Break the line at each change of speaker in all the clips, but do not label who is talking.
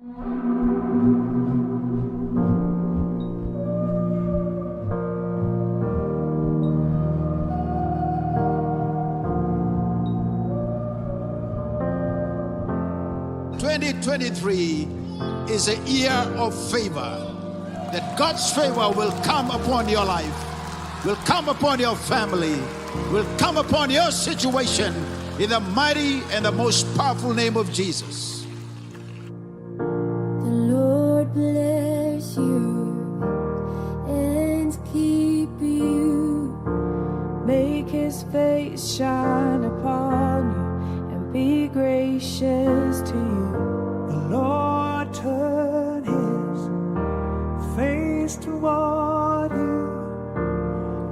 2023 is a year of favor. That God's favor will come upon your life, will come upon your family, will come upon your situation in the mighty and the most powerful name of Jesus.
The Lord bless you and keep you. Make his face shine upon you and be gracious to you.
The Lord turn his face toward you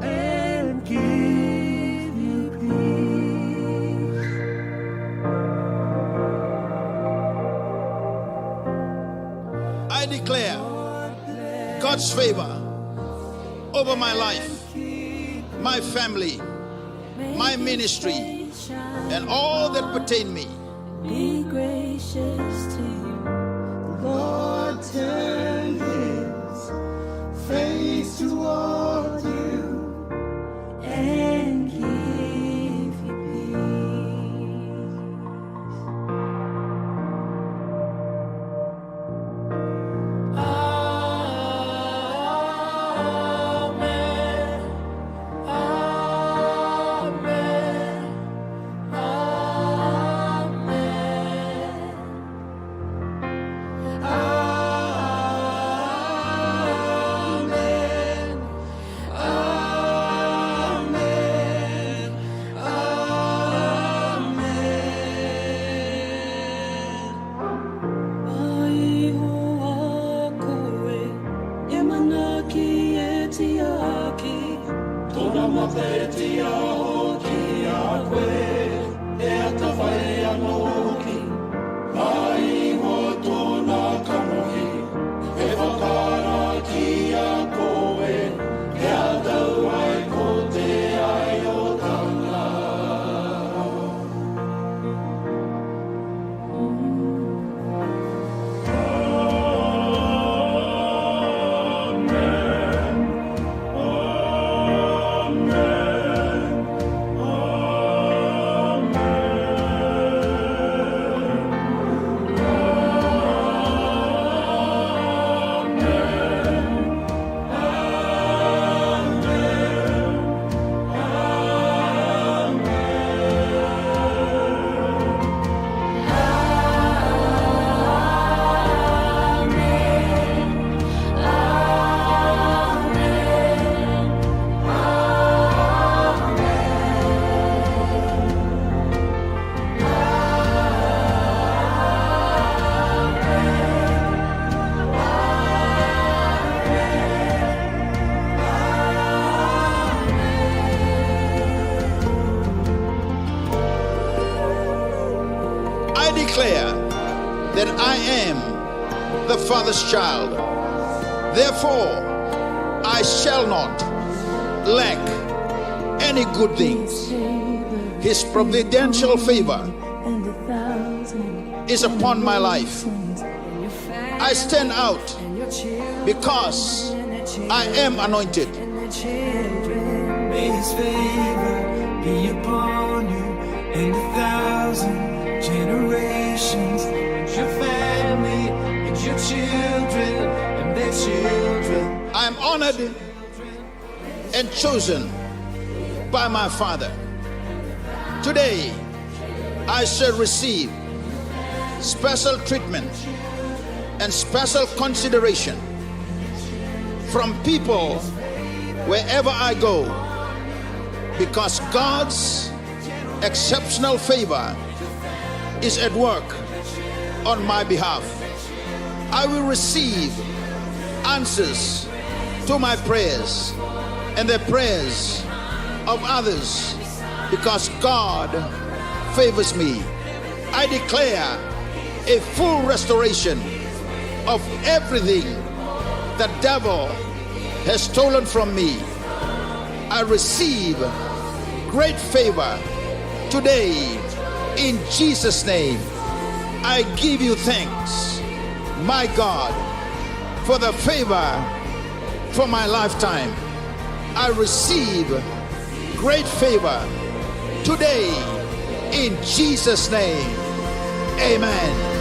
and give you peace.
I declare God's favor over my life, my family, my ministry, and all that pertain me.
Be gracious to you.
The Lord turn his face toward you
And give you peace. Amen. Amen.
I declare that I am the Father's child. Therefore, I shall not lack any good things. His providential favor is upon my life. I stand out because I am anointed.
May his favor be upon you and 1,000 generations, and your family, and your children, and their children.
I am honored and chosen by my Father. Today, I shall receive special treatment and special consideration from people wherever I go, because God's exceptional favor is at work on my behalf. I will receive answers to my prayers and the prayers of others because God favors me. I declare a full restoration of everything the devil has stolen from me. I receive great favor today in Jesus' name. I give you thanks my God, for the favor for my lifetime. I receive great favor today in Jesus' name. Amen.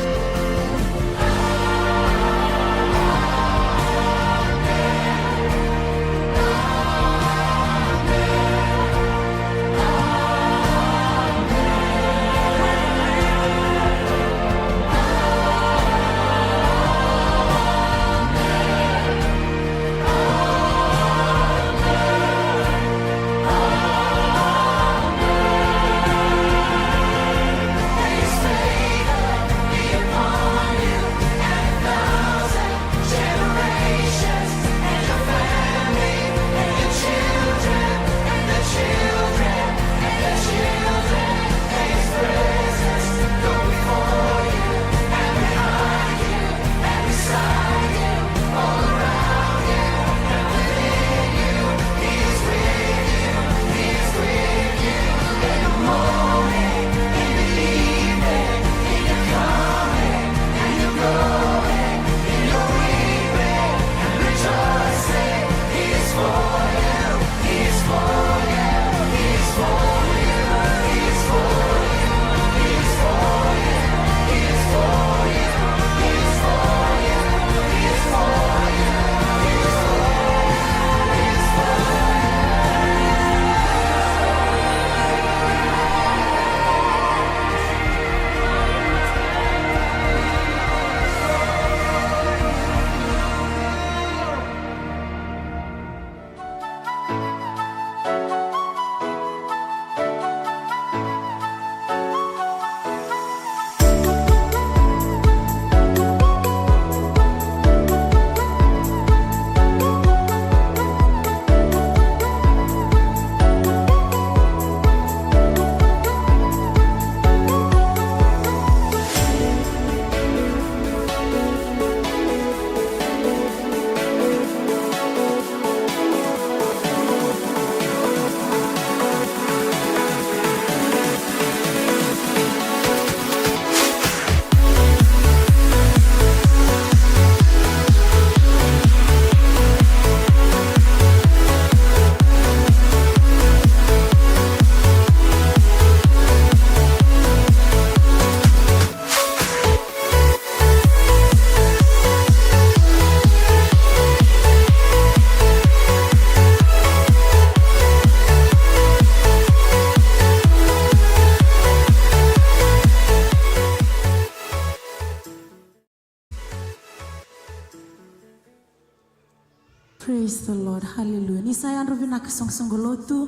Praise the Lord, hallelujah. Ni saya rovinaka songsongolotu,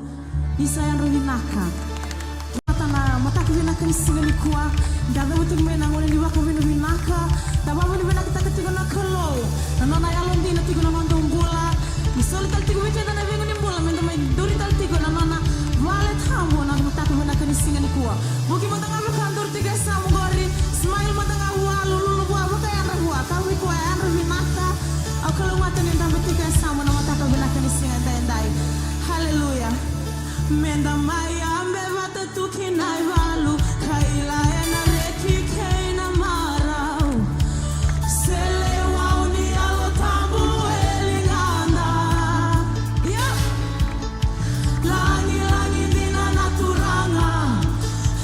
ni saya rovinaka. Mataka vinaka ni singali kuwa, dada wutu mena ngone ni wako vinaka, daba wani vinaka takatigo na kolo. Nana yalondi na tigo na mando mbola. Ni soli tal tigo wiche dana vengo ni mbola, menda mai dori tal tigo na nana vale tambo na mataka vinaka ni singali kuwa. Muki matanga bukan dori tiga samu gori, smile matanga walu lulu buah buka yang rebuah, kawi kuwa yang rovinaka. Kalau mata nenda betika sama na mataka vinaka ni singa dai. Hallelujah. Menda maya mbeva tukinai valu kaila ena reki keina marau sele wauni alo tambu elinganda ya langi dina naturanga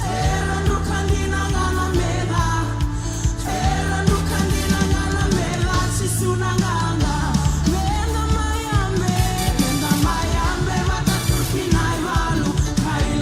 erandu kandina ngana meda erandu kandina ngana meda sisuna nganga menda maya mbeva tukinai valu kaila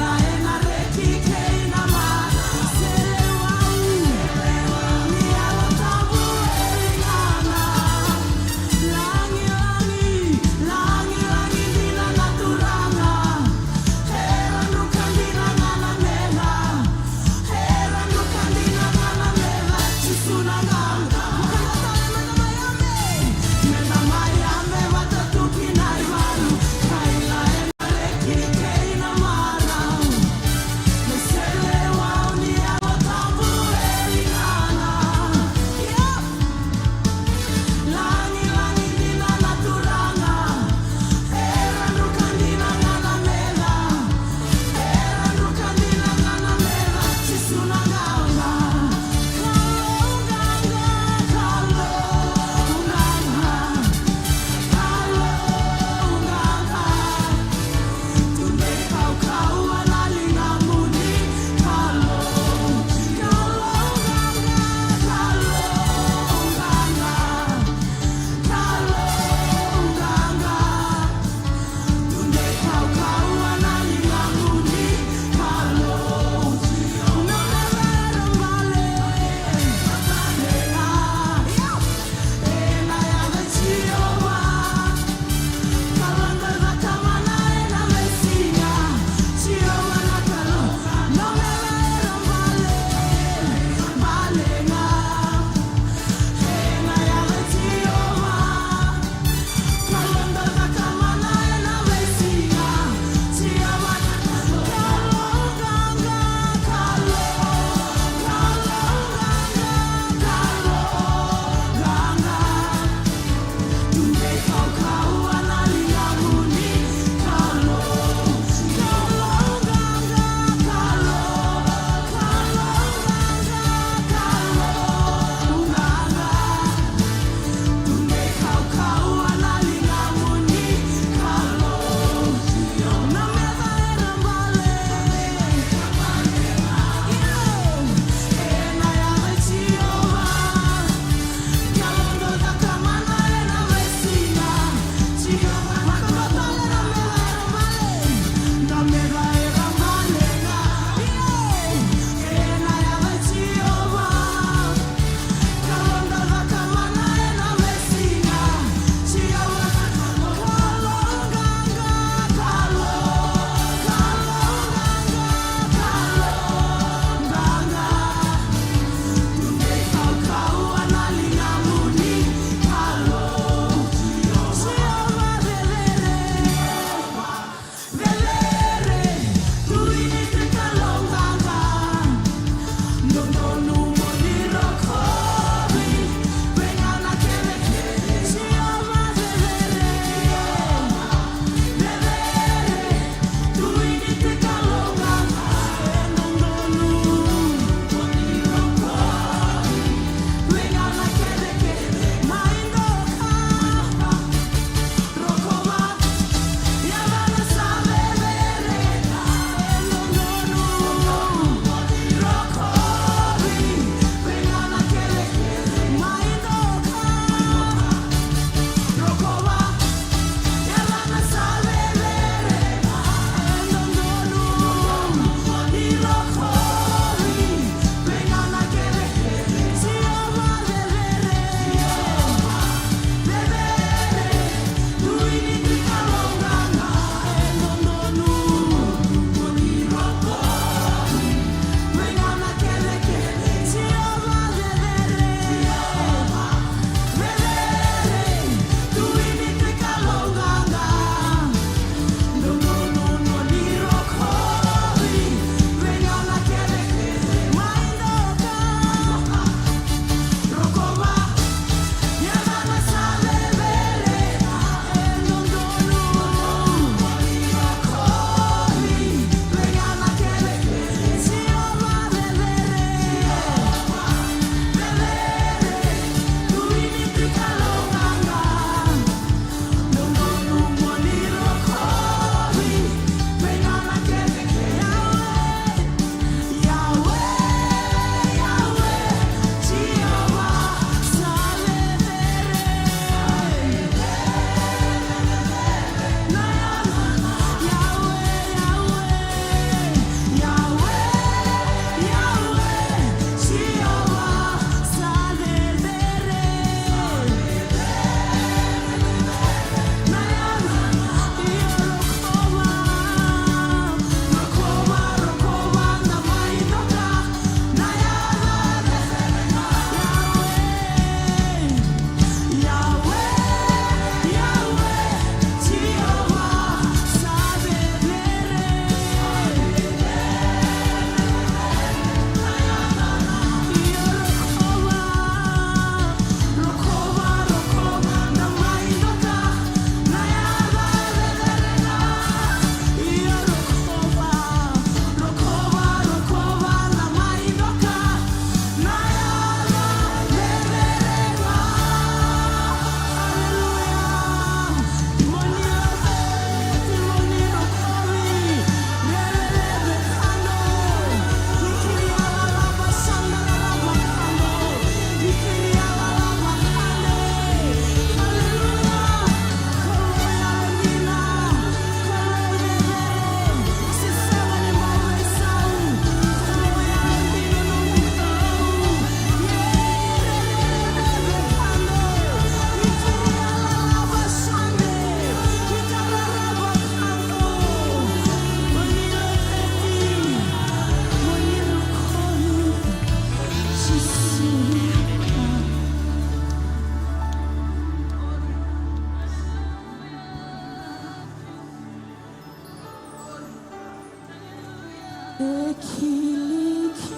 ekiliki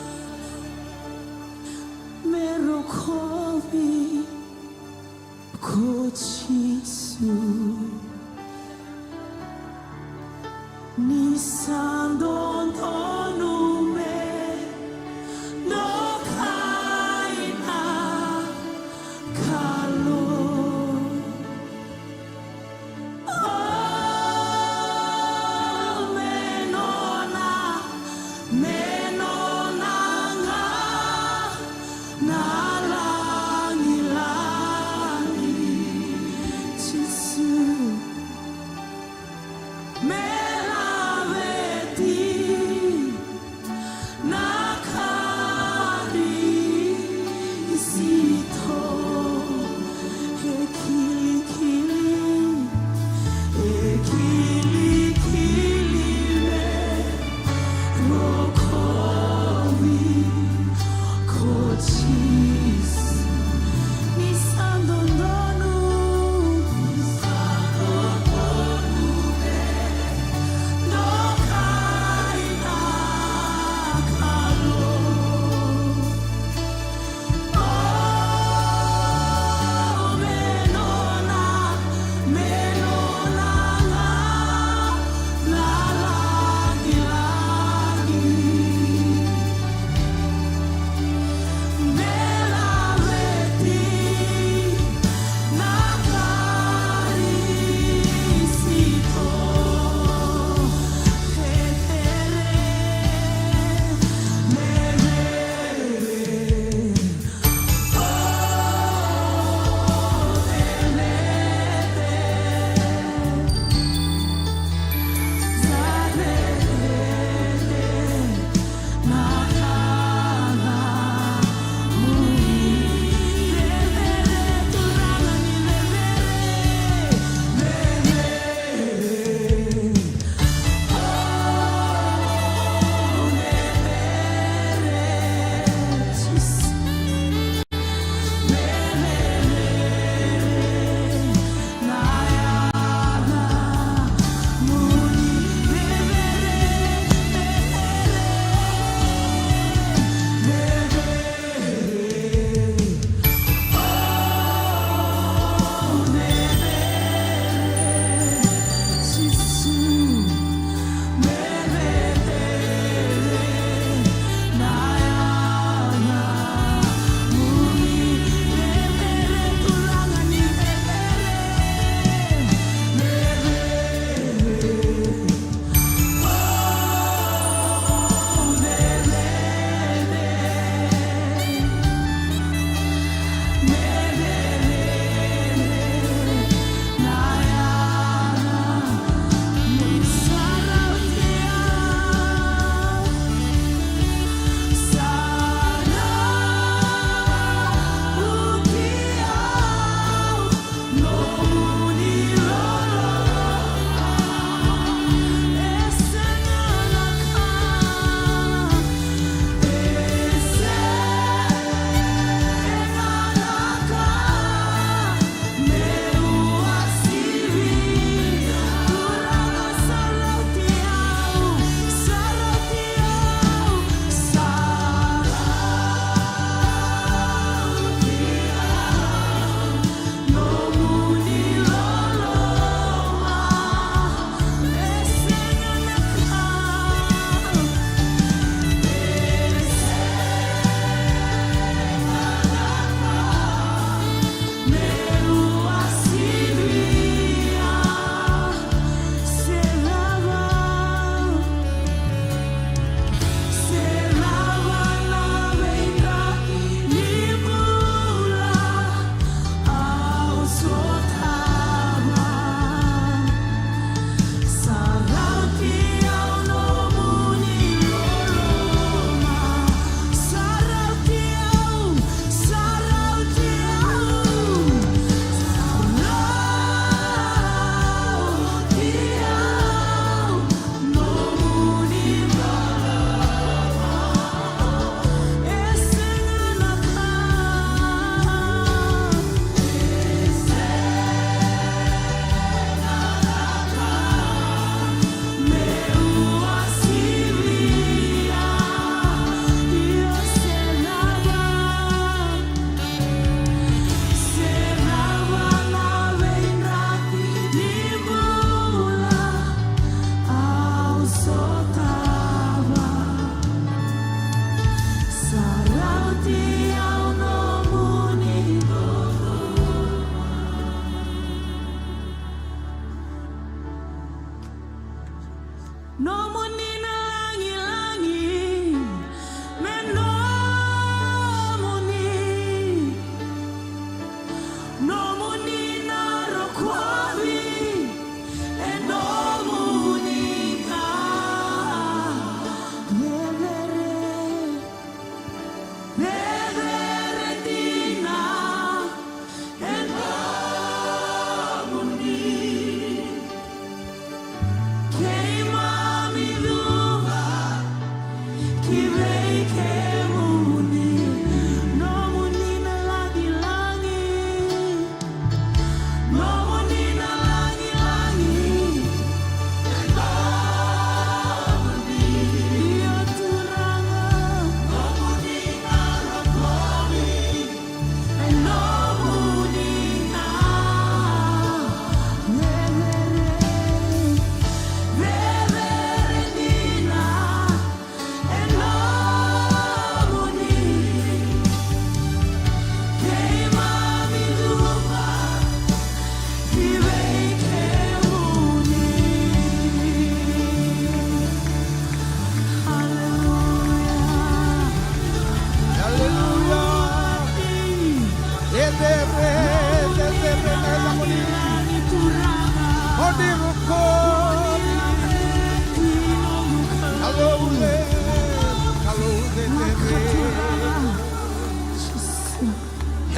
merokovi kochisu nisandontonume nokaina kalo menonanga nalangi-langi Yesus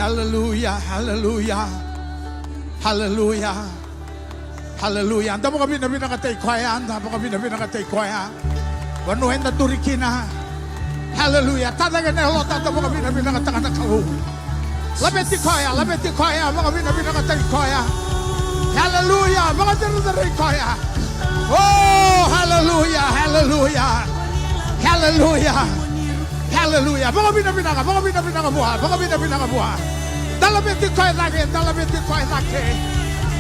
Hallelujah, hallelujah, hallelujah, hallelujah. Anda mo kami nabi nakatay kwaya, anda mo kami nabi nakatay kwaya. Wanuhin na turikina. Hallelujah. Talaga na halot, anda mo kami nabi nakataka na kao. Labet di kwaya, mo kami nabi nakatay kwaya. Hallelujah, mga dara-dara kwaya. Oh, hallelujah, hallelujah, hallelujah. Hallelujah. Mga binabinaga buha. Dalabiti ko lagi.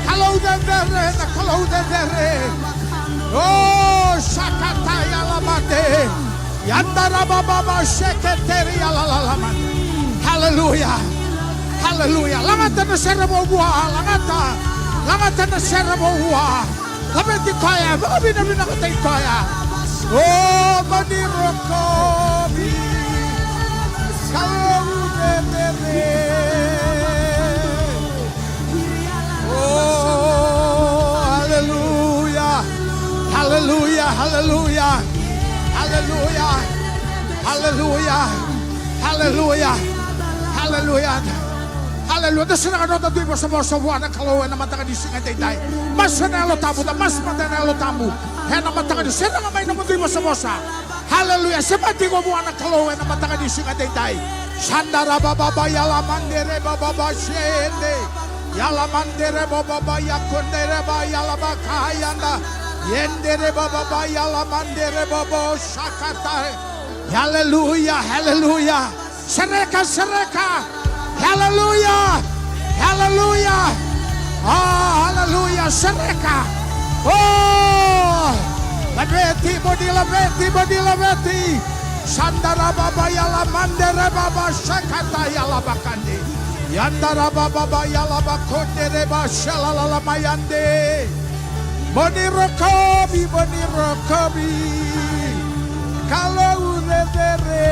Hello dere. Oh, shakataya lamate. Yandara baba sheketeri alalamate. Hallelujah. Hallelujah. Langata na serabo buha. Langata na serabo buha. Labiti ko ya. Mga binabinaga tayo. Oh, manirokobi. Oh, hallelujah, hallelujah, hallelujah, hallelujah, hallelujah, hallelujah, hallelujah, hallelujah. Dasa na kanota do'y masabaw-sabuan ng kalawan na mata ka di singa day. Mas manalo tamu, mas manalo tamu. Kaya na mata ka di singa nga may naman do'y masabosa. Hallelujah. Seperti ko buwan ng kalawan na mata ka di singa day. Shandara baba yalamandere baba shende. Yalamandere baba yakondere ba yalabakayanda. Yendere baba yalamandere baba shakata. Hallelujah, hallelujah. Sereka. Hallelujah, hallelujah. Ah, hallelujah, sereka. Oh, labeti bodi. Sandara baba yalamandere baba shakata yalabakande. Yandara baba yalabakondere ba shalalalamayande. Boni rokobi. Kalau udere.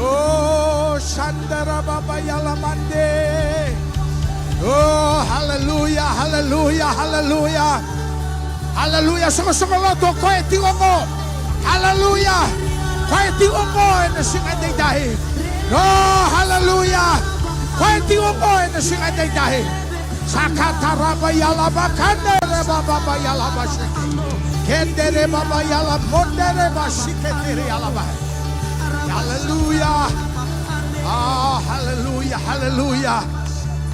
Oh, Sandara baba yalamande. Oh, hallelujah, hallelujah, hallelujah. Hallelujah, sama-sama to ko etiwongo. Hallelujah. Ko etiwongo na singaday dahi. Oh, hallelujah. Ko etiwongo na singaday dahi. Sakatara ba yalabakande baba yalabashiki. Kendere baba yalabondere bashikere yalaba. Hallelujah. Ah, hallelujah, hallelujah.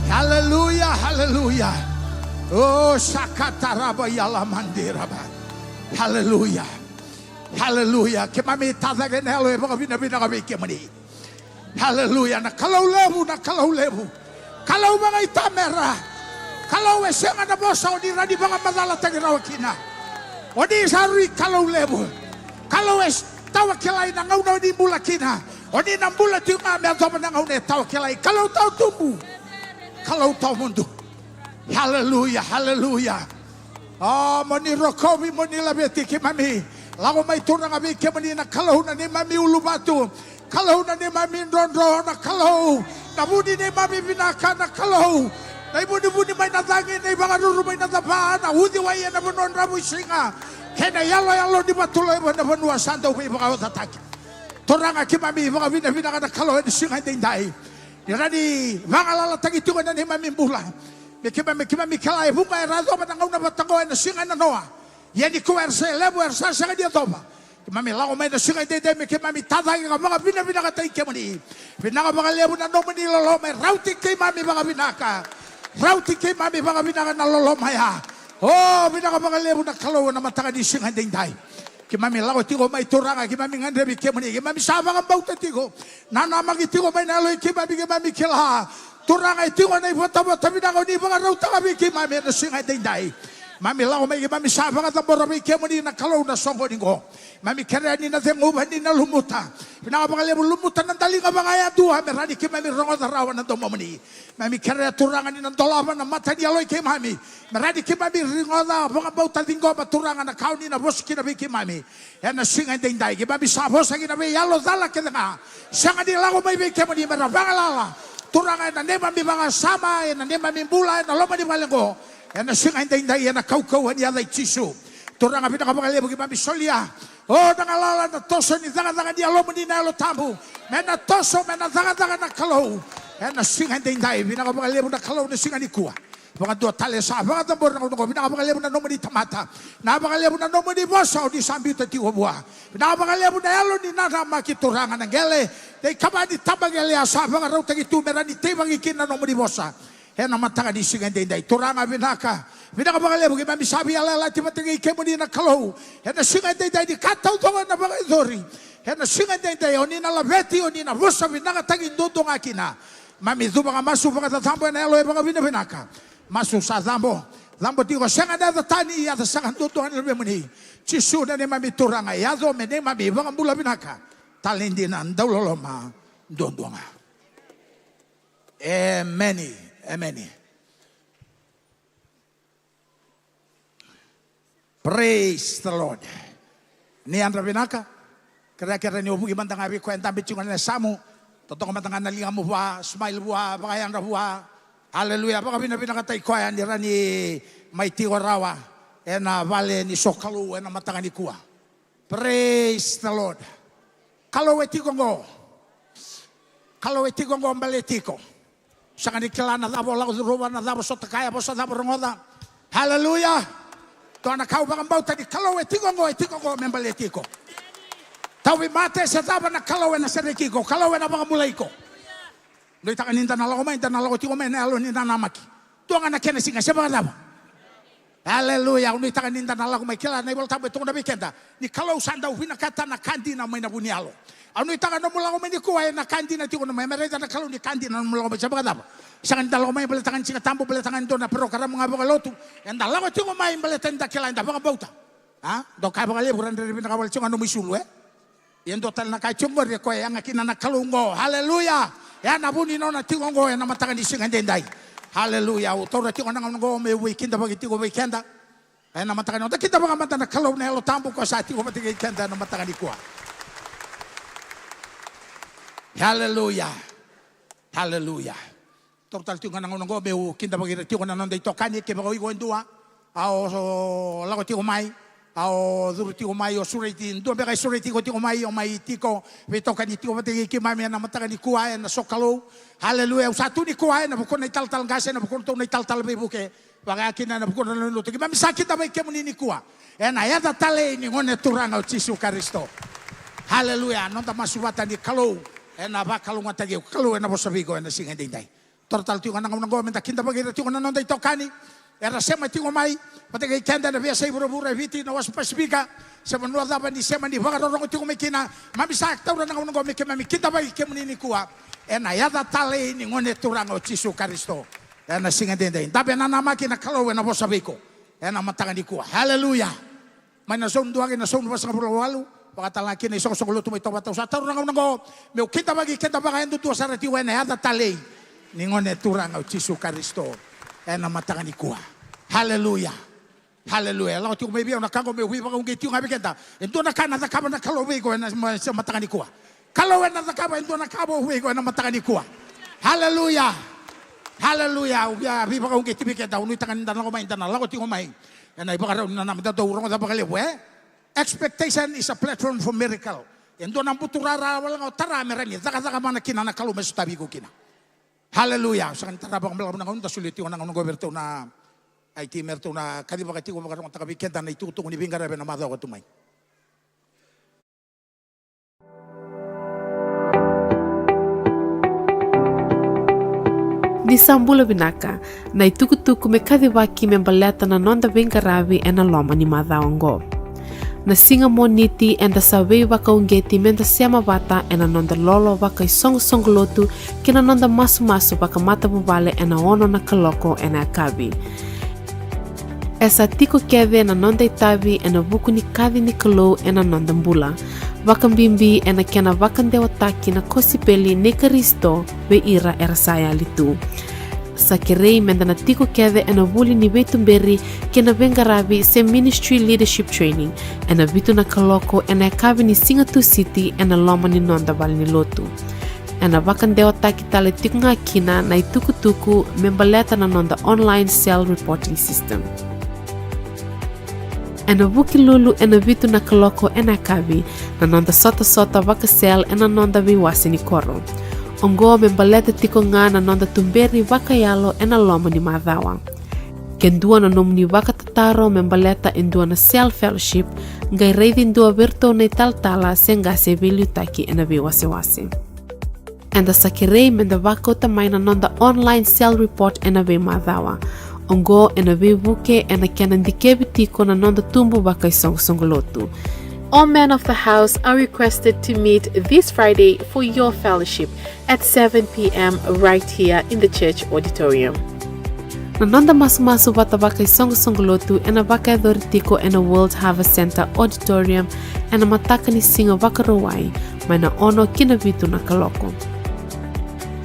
Hallelujah, hallelujah. Oh, sakataraba yalamandiraba. Hallelujah. Hallelujah. Kimami tataganelo e mga binabinakami kimani. Hallelujah. Nakalaw lebu. Kalaw mga itamera. Kalaw e siya nga nabosa o di rani mga madalatagin kina. O di sarui kalaw lebu. Kalaw e tawa kilay na ngaw na di mula kina. O di nang mula tiyo nga meron na ngaw na tawa kilay. Kalaw tao tumbu. Kalaw tao mundo. Hallelujah, hallelujah. Ah, manirokomi monilabeti kimami. Lago may tunang abi kimani na kalaw na ni mami ulubatu. Kalaw na ni mami ndondro na kalaw. Nabuni ni mami binaka na kalaw. Na ibuni may nadangin na ibang aruro may nadabaan. Na hudiwayan na bunon ramu singa. Kaya yalo di batuloy mo na banua santo may ibang awataki. Torang kimami mga binaka na kalaw na singa dinday. Irani mga lalatang ito na ni mami mula. Mikima kalay bunga erado matangaw na batangaw na singa na noa. Yani ko erse lebu ersa sa dia toba. Mami lao mai na singa de me ke mami tada ga mga bina ka tai ke mani. Bina ka lebu na no mani lo mai rauti ke mami mga binaka. Rauti ke mami mga binaka na lo maya. Oh bina ka lebu na kalo na mataka di singa de dai. Ke mami lao tigo mai turanga ke mami ngande bi ke mani ke mami saba ka bauta tigo. Nana magi tigo mai na lo ke mami kela. Turanga tigo na bota bina ka ni mga rauta ka bi ke mami na singa de dai. Mami lao mai mami saba ka tambora mai ke mani na kalo na songo ningo. Mami kera ni na tengo bani na lumuta. Pina ka lebu lumuta na dali ka bangaya dua merani ke mami rongo rawa na domo mani. Mami kera turangan ni na dolaba na mata ni aloi ke mami. Merani ke mami rongo da banga bauta dingo ba turangan na kau ni na boski na ke mami. Ya na singa dindai ke mami sabo sa na be yalo dala ke na. Sanga di lago mai be ke mani mera bangalala. Turangan na ne mami banga sama na ne mami bula na loma di malengo. Ya na singa dindai ya na kau ni alai tisu. Turanga pina ka lebu ke mami solia. Oh dangalala na toso ni zanga dia lo meni na lo tambu. Mena toso mena zanga na kalau. Na singa dindai pina ka lebu na kalau na singa ni kuwa. Baka dua tale sa baka tambor na ko pina ka lebu na no meni tamata. Na baka lebu na no meni bosa di sambi ti obua. Pina ka lebu na yalo ni na maki turanga na gele. Dei kabadi tabagele asa baka rauta gitu merani tebangi kina no meni bosa. Na matanga di singa dindai turanga binaka. Bina ka lebu ke mami sabi ala ti matingi ke muni na kalau. Na singa dindai di katau tonga na baka idori. Na singa dindai oni na labeti oni na bosa binaka tangi ndondo ngakina. Mami zuba ka masu baka tambo na elo baka binaka. Masu sa zambo. Zambo tigo senga da tani ya sanga ndondo ngani lebe muni. Cisu na ne mami turanga ya zo mene mami baka bula binaka. Talindi na ndololoma ndondo nga. Amen. Praise the Lord. Ni andra binaka. Kira-kira ni ubugi bantang abi kwenta bichungan na samu. Totoo matang analinga mo buha, smile buha, baka yan buha. Hallelujah. Baka binaka tayo kwaya ni rani may tigo rawa. Na vale ni sokalu na matanga ni kuwa. Praise the Lord. Kalau etigongo. Kalau etigongo mbaletiko. Saka ni kilana labo lago ruwa na labo sotakaya bosa labo rongoda. Hallelujah. Tuana kau baka bauta di kalau etigongo membaletiko. Tawi mate sa taba na kalau na serekiko, kalau na baka mulaiko. Noi taka ninta na lago mai na lago tiko mai na alo ni na namaki. Tuanga na kena singa siapa kata. Hallelujah. Noi taka ninta na lago mai kila na ibal tabe tunga bikenda. Ni kalau sanda uhina kata na kandi na mai na bunialo. Anu itaka no mulago mai ni kuwa na kandi na tiko na mai mereka na kalau ni kandi na mulago mai siapa kata. Sangan dalago mai bale tangan singa tambo bale tangan dona pero karam nga baka lotu. Yang dalago tiko mai bale tenda kila nda baka bauta. Ha? Do kai baka lebu rande bina kabal singa no misulu Yang total na kachumbo re ko yang akina na kalungo. Hallelujah. Ya na buni no na tiko ngo na matanga di singa dendai. Hallelujah. Utora tiko na ngo me weekend bagi tiko weekenda. Na matanga no kita baka mata na kalau na lo tambo ko sa tiko mati weekenda na matanga di kuwa. Hallelujah. Hallelujah. Total tiko na ngo me weekend bagi tiko na ndai tokani ke baka go ndua. Ao lago tiko mai. Ao duru tiko mai o sureti ndo beka sureti ko tiko mai o mai tiko ve toka ni tiko mate ki mai na mataka ni kuae na sokalo. Hallelujah. Satu ni kuae na bukon na tal gase na bukon to na tal be buke baga kina na bukon na lo tiki mami sakit ba ke muni ni kua na ya da tale ni ngone turanga o Yesu Kristo. Hallelujah. Non ta masubata ni kalau na ba kalau ngata ge kalau na bosabigo na singa dindai total tiko na ngom menta kinda ba ge tiko na non dai tokani. Era sema tiko mai pate kai kenda na via sei bura viti na was pasifika se manua daba ni sema ni vaga rongo tiko mekina mami sak tau na ngo meke mami kita bai ke muni kuwa na ya da tale ni ngone turanga o Yesu Kristo na singa dende tabe na na makina kalau na bosabiko na matanga ni kuwa. Hallelujah. Mai na son duage na son was ngapuro walu baka talaki ni soko lutu mai toba tau sa tau ngo me kita bagi kita baga endu tu sarati wa na ya da tale ni ngone turanga o Yesu Kristo na matanga ni kuwa. Hallelujah. Hallelujah. Lao tiko maybe na kango me hui baka unge tiko ngabe kenta. Endo na kana na kaba na kalau wego na matanga ni kuwa. Kalau na kaba endo na kaba wego na matanga ni kuwa. Hallelujah. Hallelujah. Ya bi baka unge tiko kenta unu tangan na ko mai na lao tiko mai. Na ibaka na na mata do rongo da baka lewe. Expectation is a platform for miracle. Endo na buturara wala tara merani. Zaka mana kina na kalau mesutabi ko kina. Hallelujah. Sa kanta ba ngala na sulit yung nang goberto na ai ti merto na kadi bakati ko makarong takabikenta na itutungo ni bingara na madaw ko tumay.
Ni sambula binaka, na itukutuku me kadhiwaki me baleta na nonda bingaravi e na loma ni madhaongo. Na singa mo niti e da sawei waka ungeti me da siama bata e na nonda lolo waka i songo lotu ke na nonda masu waka mata bubale e na ono na kaloko e na akabi. Esa tiko keve na nonda itavi e na vuku ni kadhi ni kalo e na nonda mbula. Waka mbimbi e na kena waka ndewataki na kosipeli ne karisto we ira era saya litu. Sakirei menda na tiko keve e na vuli ni wetumberi ke na vengaravi se ministry leadership training e na vitu na kaloko e na kavi ni Singatu City e na loma ni nonda wali ni lotu. E na waka ndewataki tale tiko nga kina na itukutuku membaleta na nonda online cell reporting system. E na vuki lulu e na vitu na kaloko e na kavi na nonda sota waka sel e na nonda viwasi ni koro. Ongo me baleta tiko nga na nonda tumberi waka yalo e na loma ni madhawa. Kendua na nomu ni waka tataro me baleta indua na cell fellowship ngai reidi indua virto na taltala senga se taki e na viwasi. Enda sakirei me da waka utamai na nonda online cell report e na vi madhawa. Ongo e na vivuke e na kena ndikebi tiko na nonda tumbu waka i songolotu. All men of the house are requested to meet this Friday for your fellowship at 7 p.m. right here in the church auditorium. Na nonda masu wata waka i songolotu e na waka e tiko e na World Harvest Center auditorium e na mataka ni singa waka rawai mai na ono kina vitu na kaloko.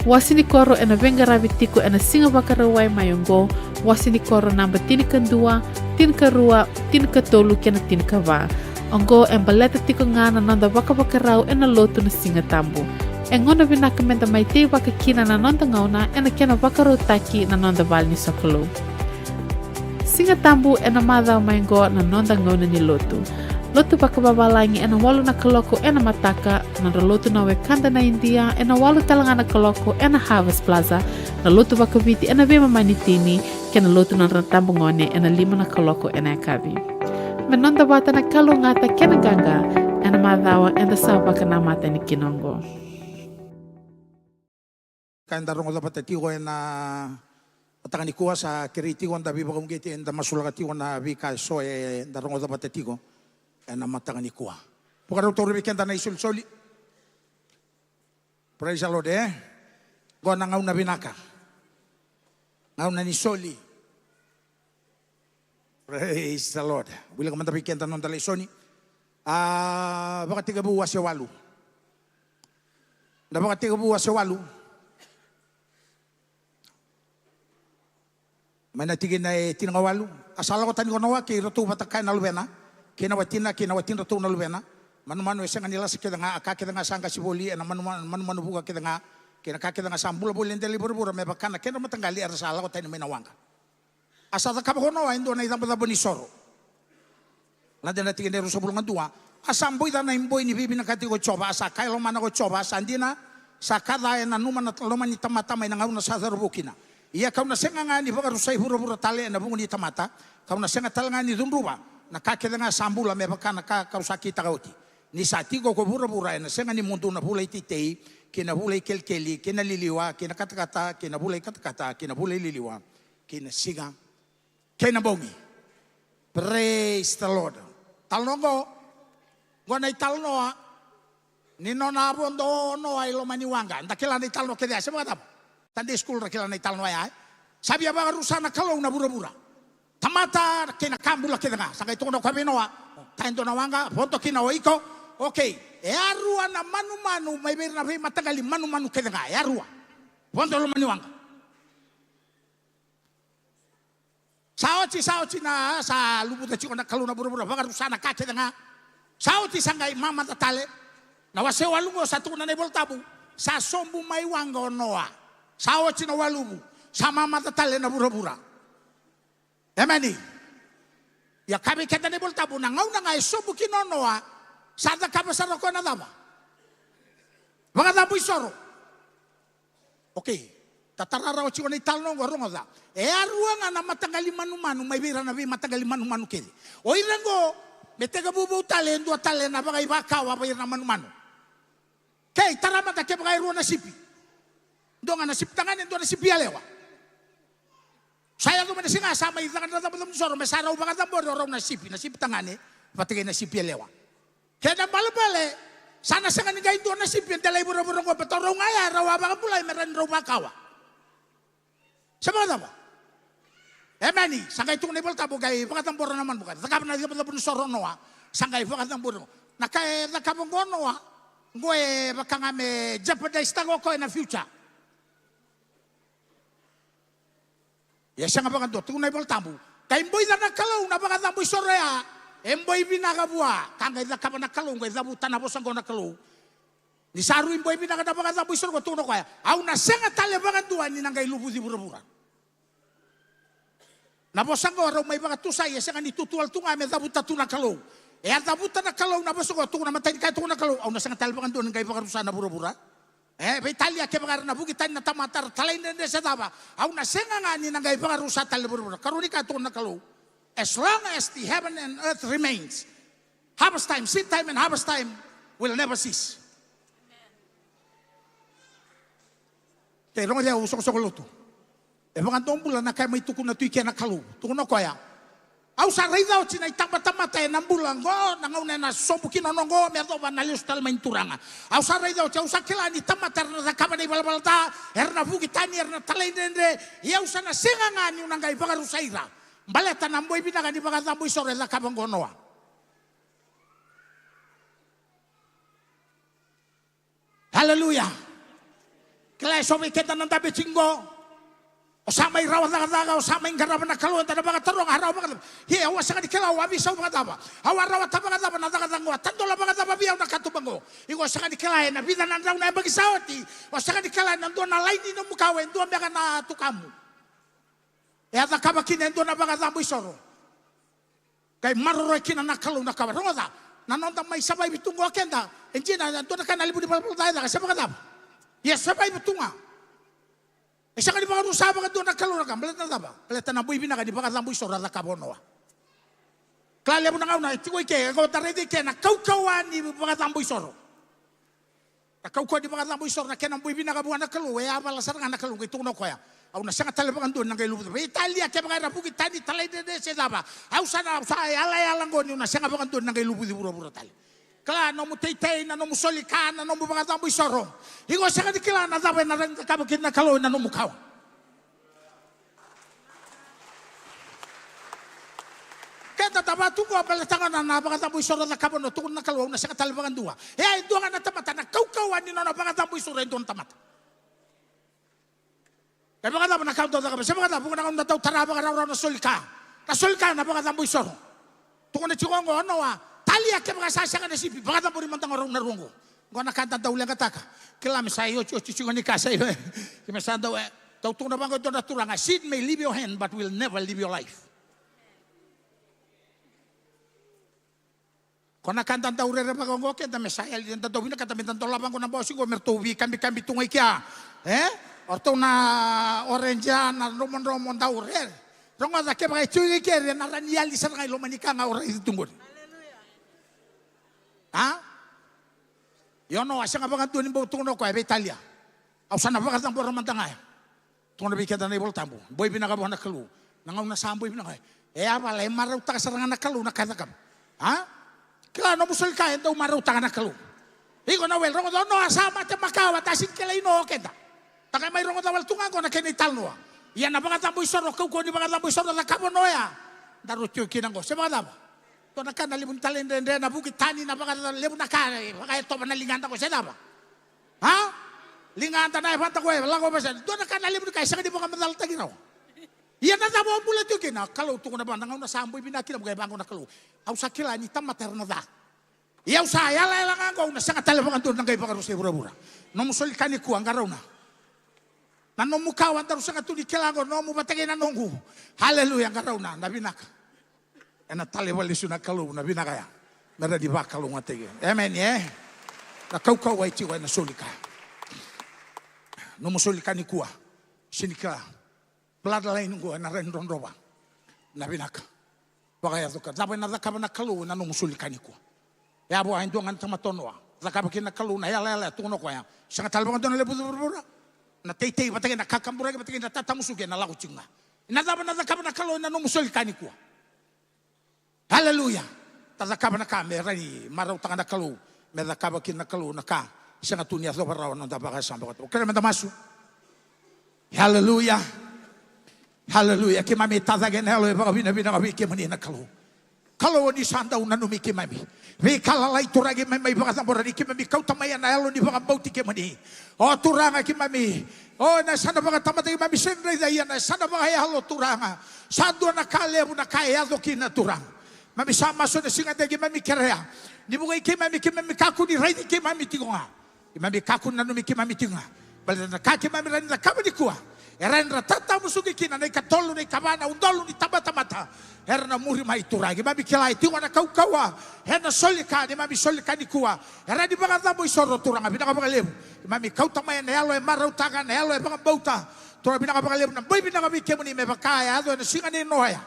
Wasini koro e na vengaravi tiko e na singa waka rawai mayongo wasini koro namba tinika 2, tinika 2, tinika 3 kena tinika va. Ongo e baleta tiko nga na nonda waka rau e na lotu na singa tambu. E ngona vinaka menda mai te waka kina na nonda ngauna e na kena waka rau taki na nonda val ni sokolo. Singa tambu e na madhao maingo na nonda ngauna ni lotu. Lotu waka babalangi e na walu na kaloko e na mataka na lotu na wekanda na India e na walu talanga na kaloko e na Harvest Plaza na lotu waka viti e na vema manitini ke na lotu na rantambu ngone e na 5 na kaloko e na akabi. Menonda wata na kalu ngata kena ganga e na madhawa e na sawaka na mata ni kinongo.
Kain darong dapat tiko na atangani kuha sa kiritigo na biba kumgiti na masulakatigo na bika so e darong dapat tiko e na matangani kuha. Pukaro tori bikenta na isul-soli. Praise the Lord Go na ngauna binaka. Ngauna ni soli. Praise the Lord. Bila ka mantapikenta nung talaysoni. Baka tiga buwa siya walu. Na baka tiga buwa siya walu. May natigin na tinangawalu. Asala ko tani ko nawa kay ratu batakay na lubena. Kinawatin ratu na lubena. Manu-manu isang kanila sa kita nga akakita nga sangka sibuli. Manu-manu buka kita nga. Kinakakita nga sambula-bula hindi libur-bura. May baka na kina matanggali arasala ko tani may nawangka. Asal tak kamu nawa indo na itang patabo ni soro. Nanti nanti kini rusa bulungan tua. Asamboy dan na imboy ni bibi na kati ko coba asa kailo mana ko coba sandina sakada na numan na loman ni tamata may nangaw na sa bukina. Iya kau na senga nga ni baka rusay hura-hura tali na bungo ni tamata. Kau na senga tal nga ni dunruba. Nakakita nga sambula may baka nakakausakita kauti. Ni satigo ko hura-hura na senga ni mundo na bulay titei, kinabulay kelkeli, kinaliliwa, kinakatakata, kinabulay katakata, kinabulay liliwa, kinasigang. Kaya nabongi. Praise the Lord. Talno ko. Gwana italno Nino na bondo no ay lo maniwanga. Ndakila na italno kaya. Sabi nga tamo. Tandi school rakila na italno ay. Sabi ya ba rusana kalaw na bura-bura. Tamata kinakambula kaya nga. Saka ito ko na kabinoa. Tayo na wanga. Ponto kinawa iko. Okay. E arua na manu-manu. May beri na matagali manu-manu kaya nga. E arua. Ponto lo maniwanga. Saochi na sa lubut na chiko na kaluna bura-bura baga rusana kake nga. Saochi sangay mama tatale na wase walungo sa tukuna na iboltabu sa sombu may wanga noa. Saochi na walubu sa mama tatale na bura-bura. Emani. Ya kami kata na iboltabu na ngaw na nga sombu kinonoa sa da kapasaro ko na dama. Baga dabu isoro. Okay. Tatarara o chikona italno ngorongo da. E aruanga na matangali manu mai vira na vi matangali manu kedi. O irango metega bubu talendo talena bagai bakawa bayar na manu. Kei tarama ta ke bagai ruana sipi. Donga na sip tangan endo na sipi alewa. Saya tu menasi nga sama itangan na tamu soro mesara ubaga tambor orang na sipi tangane patigay na sipi alewa. Kaya na balabale sana sa kanina ito na sipi dalay buro-buro ko patorong ngaya rawa baga pulay meron raw bakawa. Sama ba? Mani, sangay itong nibol tabo gay pakatambor naman bukan. Takap na dito pun soro noa sangay pakatambor. Nakay nakabong noa ngoe baka nga me jeopardize tago ko na future. Ya siya nga baka do tunay bol tabo. Kay boy na nakalaw na baka tamboy sorea. Emboy binagabua, kangay na kapa nakalaw kay dabu tanapos ang ko nakalaw. Ni saru emboy binagada baka tamboy soro tuno kaya. Aw na siya nga talebangan duan ni nangay lubu di bura-bura. Naposang ko araw may baka tusay siya nga nitutual tunga may dabu tatu nakalaw. E ang dabu nakalaw naposang ko tunga namatay kay tunga nakalaw. Aw na siya nga talebangan duan nangay baka rusa na bura-bura. Italia ke baka na bukitan na tamatar talay na sa daba. Aw na siya nga ni nangay baka rusa tale bura-bura. Karuni ka tunga nakalaw. As long as the heaven and earth remains, harvest time, seed time and harvest time will never cease. Kaya rongo dia usok-usok luto. Mga bulan na kaya may tukon na tuikya na kalu. Tukon na kaya. Aw sa ray daw, sinay tama-tamatay ng bulan ko, nangaunay na sobukin onongo, merto ba nalios tal main turanga. Aw sa ray daw, aw sa kilani tamatar na zakaba na ibalbalta, erna bugitani, erna talay nende, yaw sa nasingangan yung nanggay bagarusaira. Baleta namboy binaga ni baga tamboy sore la kabang gonoa. Hallelujah. Kaya sobe kita nang tabi cinggo. O samay rawat daga o samay garaban na kaluan ta baga tarong araw baga. Hi awas sa kanilaw abi sa baga taba. Awa rawat ta baga taba na daga tangwa. Tanto la baga taba biyaw na katubango. Igo sa kanilaw na bidan nang daw na bagisawti. O sa kanilaw nang do na lain ni mukawen do baga na tukamu. E ata kaba kinendo na baga tamboy soro. Kay maroroy kina nakalo na kaba. Rongoda, nanonda may sabay bitungo akenda. Enji na nanto na kanalibu di palpaltay na kasi baga taba. Yes, sabay bitunga. E siya ka di baga rusa baga doon nakalo na kaba. Balita na taba. Balita na buhay binaga di baga tamboy soro na kaba noa. Klale mo na nga na, itikoy kaya, ako taridi kaya na kaukawan ni baga tamboy soro. Nakaukawan di baga tamboy soro na kaya nang buhay binaga buwan nakalo. E abalasar nga nakalo kay tuno kaya. Aw na siya nga talagang doon ng kay lubuto. Italia kaya mga rapugit tani talay de siya daba. Aw sana sa alay-alang ko na siya nga mga doon ng kay lubuto bura-bura tali. Kala no mo tay-tay na no mo solikan na no mo mga tamboy soro. Higo siya nga di kila na daba na rin kabakit na kaloy na no mo kaw. Kaya tataba tungo apalatangan na mga tamboy soro na kabono tungo na kaloy na siya nga talagang duwa. Eh duwa nga na tamata na kaukawan ni no na mga tamboy soro doon tamata. Kaya mga tabo nakaunta ka ba? Sa mga tabo kung nakaunta taraba ka raw na sulka. Nasulka na mga tamboy soro. Tukon na chikongo ano talia ke mga sasya ka na sipi. Mga tabo rin mantang araw na rungo. Kung nakanta daw lang kataka. Kilami sa iyo, chichikon ni kasa iyo. Kaya sa daw tukon na bang ito na turanga. Seed may leave your hand but will never leave your life. Kung nakanta daw rin rin pag-onggo kaya dami sa iyo. Daw binakatamin tanto labang ko na bossing ko. Mertuwi kambi tungay kya. Orto na orange na romon daw rin. Rongo da ke bagay chuy ke na ranial di sana kay lomanika nga oray ditungod. Ha? Yo no asa nga bang tunin bo tungo ko ay Italia. Aw sana ba katang porman tangay. Tungo bi kada na ibol tambo. Boy binakabuhan na kalu. Nangaw na samboy binakay. E apalay maraw ta sarangan na kalu nakatakam. Ha? Kaya no musul ka daw maraw ta na kalu. Iko na wel rongo no asama ta makawa ta sikkelay no keda. Takay mayroon ko tawal tungan ko na kinital noa. Yan na mga tamboy soro, kau ko ni mga tamboy soro na kamo noya. Darut yung kinang ko. Sa mga tama. Ito na ka nalibon talindende na bukit tani na mga libon na ka. Kaya ito ba nalinganta ko. Sa tama. Ha? Linganta na ifanta ko. Wala ko ba siya. Ito na ka nalibon ka. Isa ka di mo ka madaltagin ako. Yan na tamo ang bulat yung kina. Kalau tungo na ba. Nangaw na samboy binakina mo kaya bango na kalau. Aw sa kila ni tamater na da. Iyaw sa ayala lang ako. Nasa nga talabangan doon ng kaya pagkarusay bura-bura. Nomusol ka ni ku ang garaw na. Nanomukawan terus sangat tuli kelango nomu batagay na nongu. Hallelujah ngaraw na nabinak. Ena talewali suna kalu nabinak kaya. Nada di bakalu ngatege. Amen ya. Na kau ay tiwa na sulika. Nomu sulika ni kuah. Sinika. Pelada lain gua na rendron roba. Na binaka. Wakaya tuka. Zapo na zakaba na kalu na numusuli kaniko. Ya bo aindu ngan tamatonoa. Zakaba kina kalu na yala tuno ko ya. Sanga talbang don le buzura. Na tei batake na kakambura ke batake na tatamusuke na laku cinga. Na zaba na zakaba na kalu na numusuli kaniko. Haleluya. Tazakaba na ka merani marau tanga na kalu. Me zakaba kina kalu na ka. Sanga tunia so paraw na dabaga samba ko. Kaya mandamasu. Haleluya. Haleluya. Kimami tazagen halo e baka bina kabi kimani na kalu. Kalau ni sanda unanu mi kimami. Vi kalalai turagi mai baka sambora ni kimami kau tamaya na halo ni baka bauti kimani. Oh turanga kimami. Oh na sanda baka tamata kimami sendre daya na sanda baka halo turanga. Sando na kale na kaya do kina turang. Mami sama so na singa de kimami kerea. Ni bukai kimami kaku ni rai kimami tinga. Kimami kaku nanu mi kimami tinga. Balena kaki mami ran na kama dikua. Eran ratata musuki kina na ikatolu na ikabana undolu ni tabata. Erna muri mai turagi mami kilai tiwa na kaukawa. Erna solika ni mami solika dikua. Era di baga zambo isoro turanga bina ka bagalebu. Mami kauta mai na yalo e marau taga na yalo e baga bauta. Tora bina ka bagalebu na boy bina ka bikemu ni me bakaya ado na singa ni noya.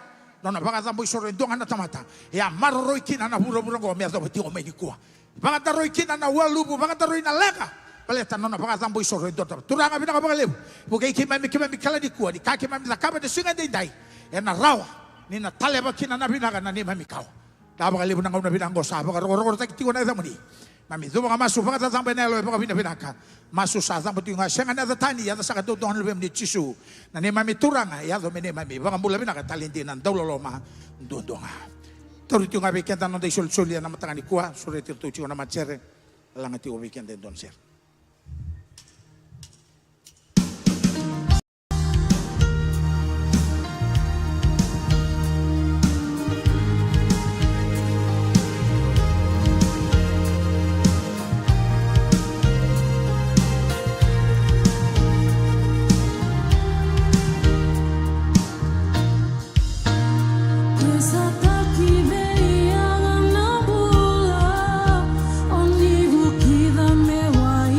Nona baga zambo isoro ndonga na tamata. Ya maroi kina na buro ngo me ado batiwa mai dikua. Baga daroi kina na walubu baga daroi na leka. Paleta nona baka zambo isoro dota. Turanga bina ka bagalebu. Bukai kimami kala dikua di kaki mami zakaba de singa dai. Ena rawa ni na taleba kina na bina kana ni mami kau. Da bagalebu na ngona bina ngosa baka ro tak tiwa na zamuni. Mami zo baka masu baka zambo na lo baka bina ka. Masu sa zambo tinga senga na tani ya saka do don lebe ni chisu. Na ni mami turanga ya do mene mami baka mula bina ka talenti na dawlo ma ndondonga. Toru tinga be kenta no de sol solia na matanga ni kuah sore tirtu tinga na macere. Langati o weekend don ser.
Only who give me why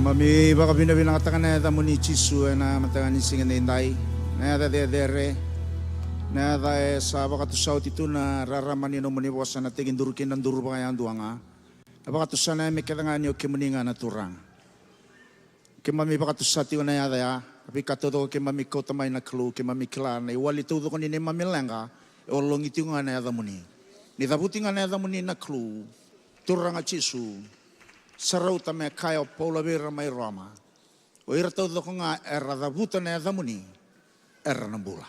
Mami baka binabinang katakan na yata mo ni Chisu na matakan ni singa na inday na yata dere na yata sa baka tusaw tito na raraman yun mo ni wasan na tigin durukin ng duru pa kaya duwa nga na baka tusa na may katangan niyo kimuninga na turang kimami baka tusa tiyo na yata ya tapi katoto kimami ko tamay na klu kimami klar na iwali todo ko ni mami lenga olong itiyo nga na yata mo ni tabuti nga na yata mo ni na klu turang at Chisu sarau tame kaya Paula Vera mai Roma. O ira tau ko nga era da buta na da muni era ng bula.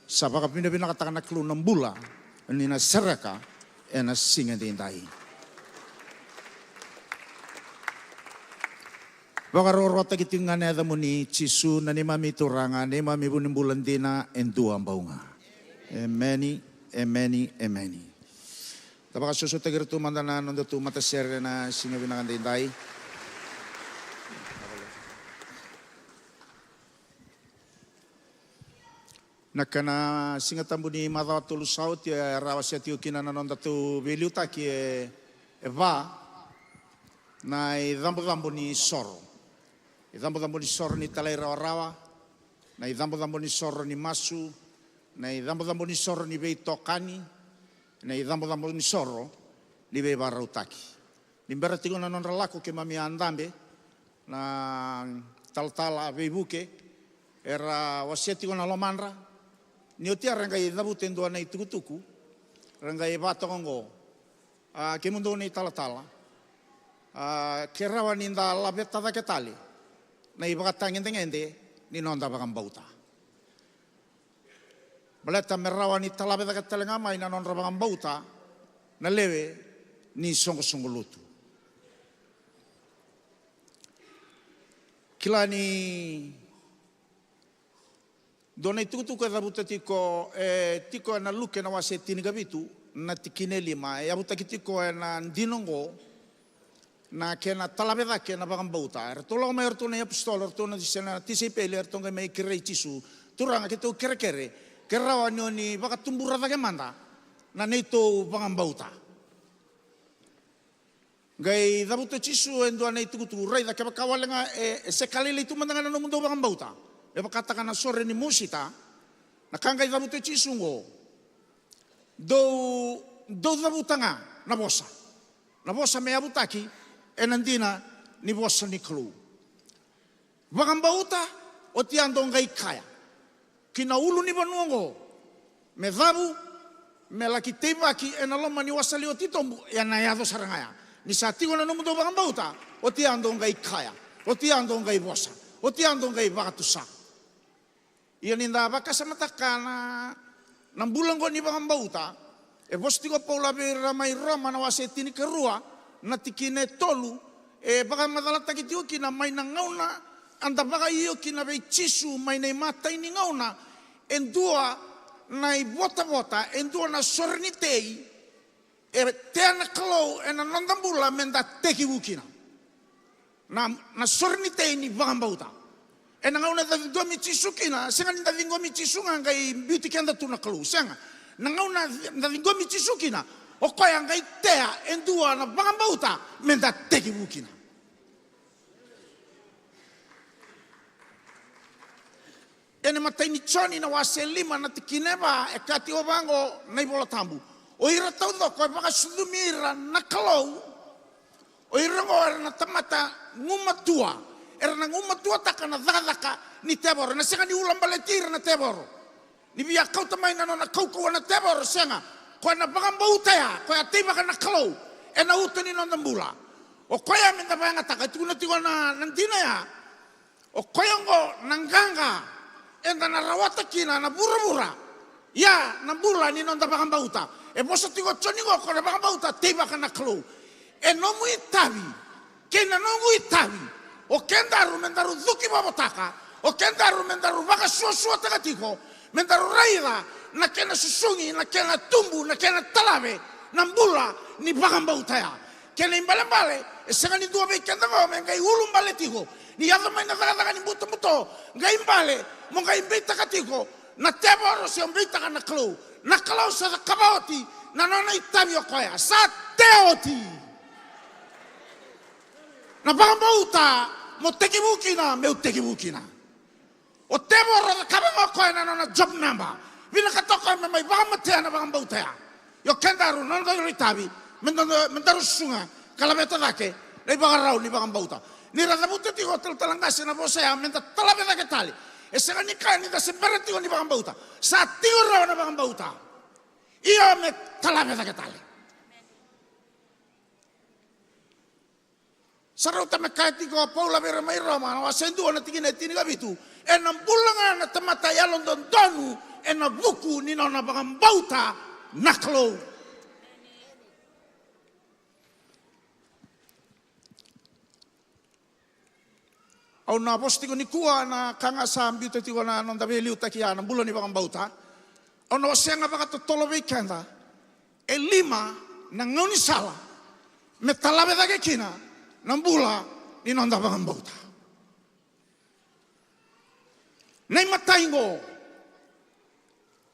Sa baka pinabina katakan na klu ng bula ni na seraka e na singa din dai. Baka rorota kiting nga na da muni Chisu na ni mami turanga ni mami bunin bulan dina en duang baunga. Emeni, emeni, emeni. Tapos susutagir tu mandana nondo tu mata share na singa binakan dai. Nakana singa tambu ni mata tu saut ya rawasya tiu kinana nondo tu beliuta ki va na idambu ni soro. Idambu ni soro ni talai rawa na idambu ni soro ni masu na idambu ni soro ni beitokani. Na idambo ni soro li be barautaki. Limbera tigo na non relako ke mami andambe na tal be buke era wasiati ko na lomandra. Ni otia rangai dabu tendo na itukutuku. Rangai bato ngo. Ke mundo ni tal. Ke rawa ni nda labeta da ketali. Na ibakatangin tengende ni nonda bakang bauta. Baleta merawa ni talabe da katelenga mai na non rabang bauta na lewe ni songo lutu. Kila ni dona itu ka rabuta tiko tiko na luke na wase tinigabitu na tikineli ma ya buta kitiko na dinongo na kena talabe da kena bakang bauta. Ertolo mai ertona ya pistol ertona disena tisipele ertonga mai kirei Chisu turanga kitu kere kerawan ni baka tumbura da kemanda na neito bangambauta. Gai dabuto Chisu endo na itu rai da kawalanga sekali itu mandangan no mundo bangambauta. E baka katakan na sore ni musita na kangai dabuto Chisu ngo. Do dabutanga na bosa. Na bosa me abutaki enandina ni bosa ni klu. Bangambauta o tiando ngai kaya. Kina ulu ni banuango me dhabu me laki teba ki enaloma ni wasali o titombu ya na yado sarangaya ni satigo na nomundo bangambauta o tiando ngai kaya o tiando ngai bosa o tiando ngai bakatusa ia ninda baka samatakana nang bulan ko ni bangambauta e bostigo Paula Vera mai Roma na wasetini kerua na tikine tolu e baka madalata kitio kina mai na ngauna anda baka iyo kina bei Chisu mai na mata ini ngauna endua na bota endua na sornitei e tena klo e na nondambula menda teki wukina na sornitei ni bangambauta e na ngauna da vingomi Chisu kina senga ni da vingomi Chisu ngai beauty kenda tuna klo senga na ngauna da vingomi Chisu kina o koya ngai tea endua na bangambauta menda teki wukina. Ene matai ni choni na wase lima na tikineba e kati o bango na ibola tambu. O ira tau do ko baka sudumira na kalau. O ira ngo era na tamata ngumatua. Era na ngumatua taka na dadaka ni teboro. Na senga ni ulam baletira na teboro. Ni biya kau tamay na na kau na teboro senga. Ko na baka mbauta ya. Ko ya tiba ka na kalau. E na uto ni nondambula. O ko ya minta banga taka. Itu na tiwa na nantina ya. O ko ya ngo nangganga. Enda na rawata kina na bura-bura. Ya, na bula ni nonda bakang bauta. E bosa tigo choni go ko na bakang bauta tiba kana klu. e nomu itavi kena nomu itavi o kendaru mendaru duki babotaka o kendaru mendaru vaka suasua takatiko mendaru raira na kena susungi na kena tumbu na kena talave na mbula ni bagambauta kena imbale e sanga ni dua be kenda go mengai ulum bale tiko ni yaga mai na taka ni buto ngai imbale mo ngai beta katiko na teboro se mbita kana klo na kalau sa kabauti na nona itavi o koya sa teoti na bagambauta mo tekibukina meu tekibukina o teboro na kabamo koya na nona job number vina katoko me mai bagamatea na bagambauta yo kendaru nona do itavi mendaru sunga kalabeta dake nei bagarau ni bagambauta ni radabuta ti hotel talangasi na bosea menta talabeta ke tali e sega ni kani da semberati ni bagambauta sa tiura na bagambauta io me talabeta ke tali sarauta me kaiti ko paula vera mai roma na wasendu na tingine tini gabitu e na bulanga na tamata yalon don donu e na buku ni na bagambauta naklo au na posti ko ni kua na kanga sambi te tiko na nonda veliu takia na bulo ni bagambauta au na wasenga baka tolo weekenda e lima na ngoni sala me talabe da kina na bula ni nonda bagambauta nei mataingo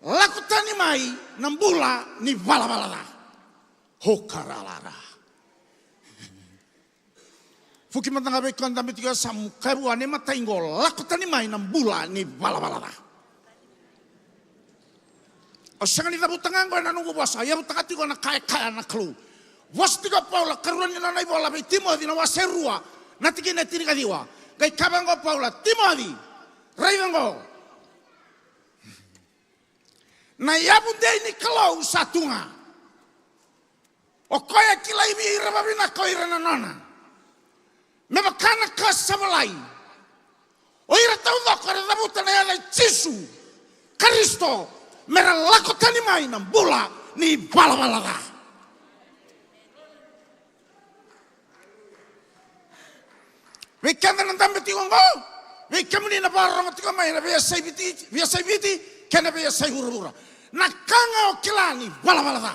lakutani mai na bula ni bala hokarala Fuki matanga be kanda mitiga sam karu ane mataingo lakutani mai na bula ni bala o sangani da butanga ngo na nungu basa ya butakati ko na kaya na klu wasti ko paula karuani na nai bola be Timothy na waserua na tiki na tiri kadiwa kai kabango paula Timothy raivango na yabunde ni klau satunga o koya kila ibi irababina koira na nona me bakana kasamalai o ira tau doko re dabuta na yala Jesu Kristo mera lakotani mai na bula ni balabalaga we kanda na dambe tigongo we kamuni na barang tigo mai na via saibiti kena via saihurura na kanga o kilani balabalaga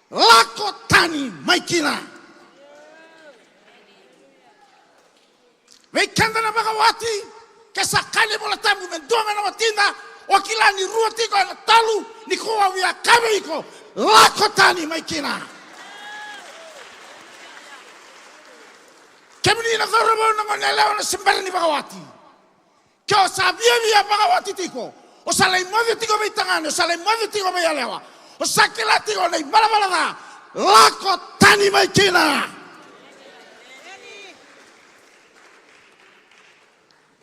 lakotani mai kina Weekend na bagawati kasakali bola tamu mendonga na matinda wakilani ruoti ko na talu ni ko wia kabiko lakotani maikina kemni na gorobo na ngonela na simbari ni bagawati kyo sabia via bagawati tiko o salai modi tiko beitangano salai modi tiko beyalewa o sakila tiko nei balabala lakotani maikina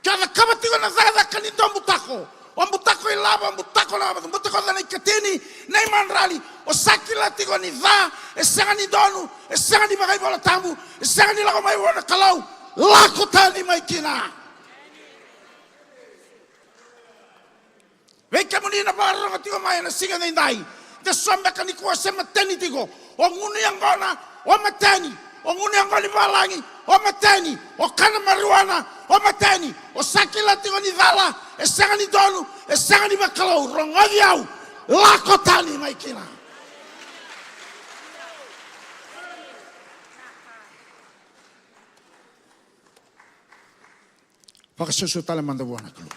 Kada kabatigo na zada kanito mbutako. Mbutako ilaba, mbutako na mbutako na ikateni na imanrali. Osakila tigo ni za, esanga ni donu, esanga ni magai bola tambu, esanga ni lako mai wana kalau. Lakotani maikina. Weka muni na barang tigo mai na singa na indai. De sombe kanikuwa sema teni tigo. O nguni yangona, o mateni. O nguni yangoni balangi, o mateni. O kana marijuana, o mateni. O sakila tigo ni dala, esanga ni donu, esanga ni makalau, rongovi au, lakotani maikina. Pakasusu tala mandawana kalu.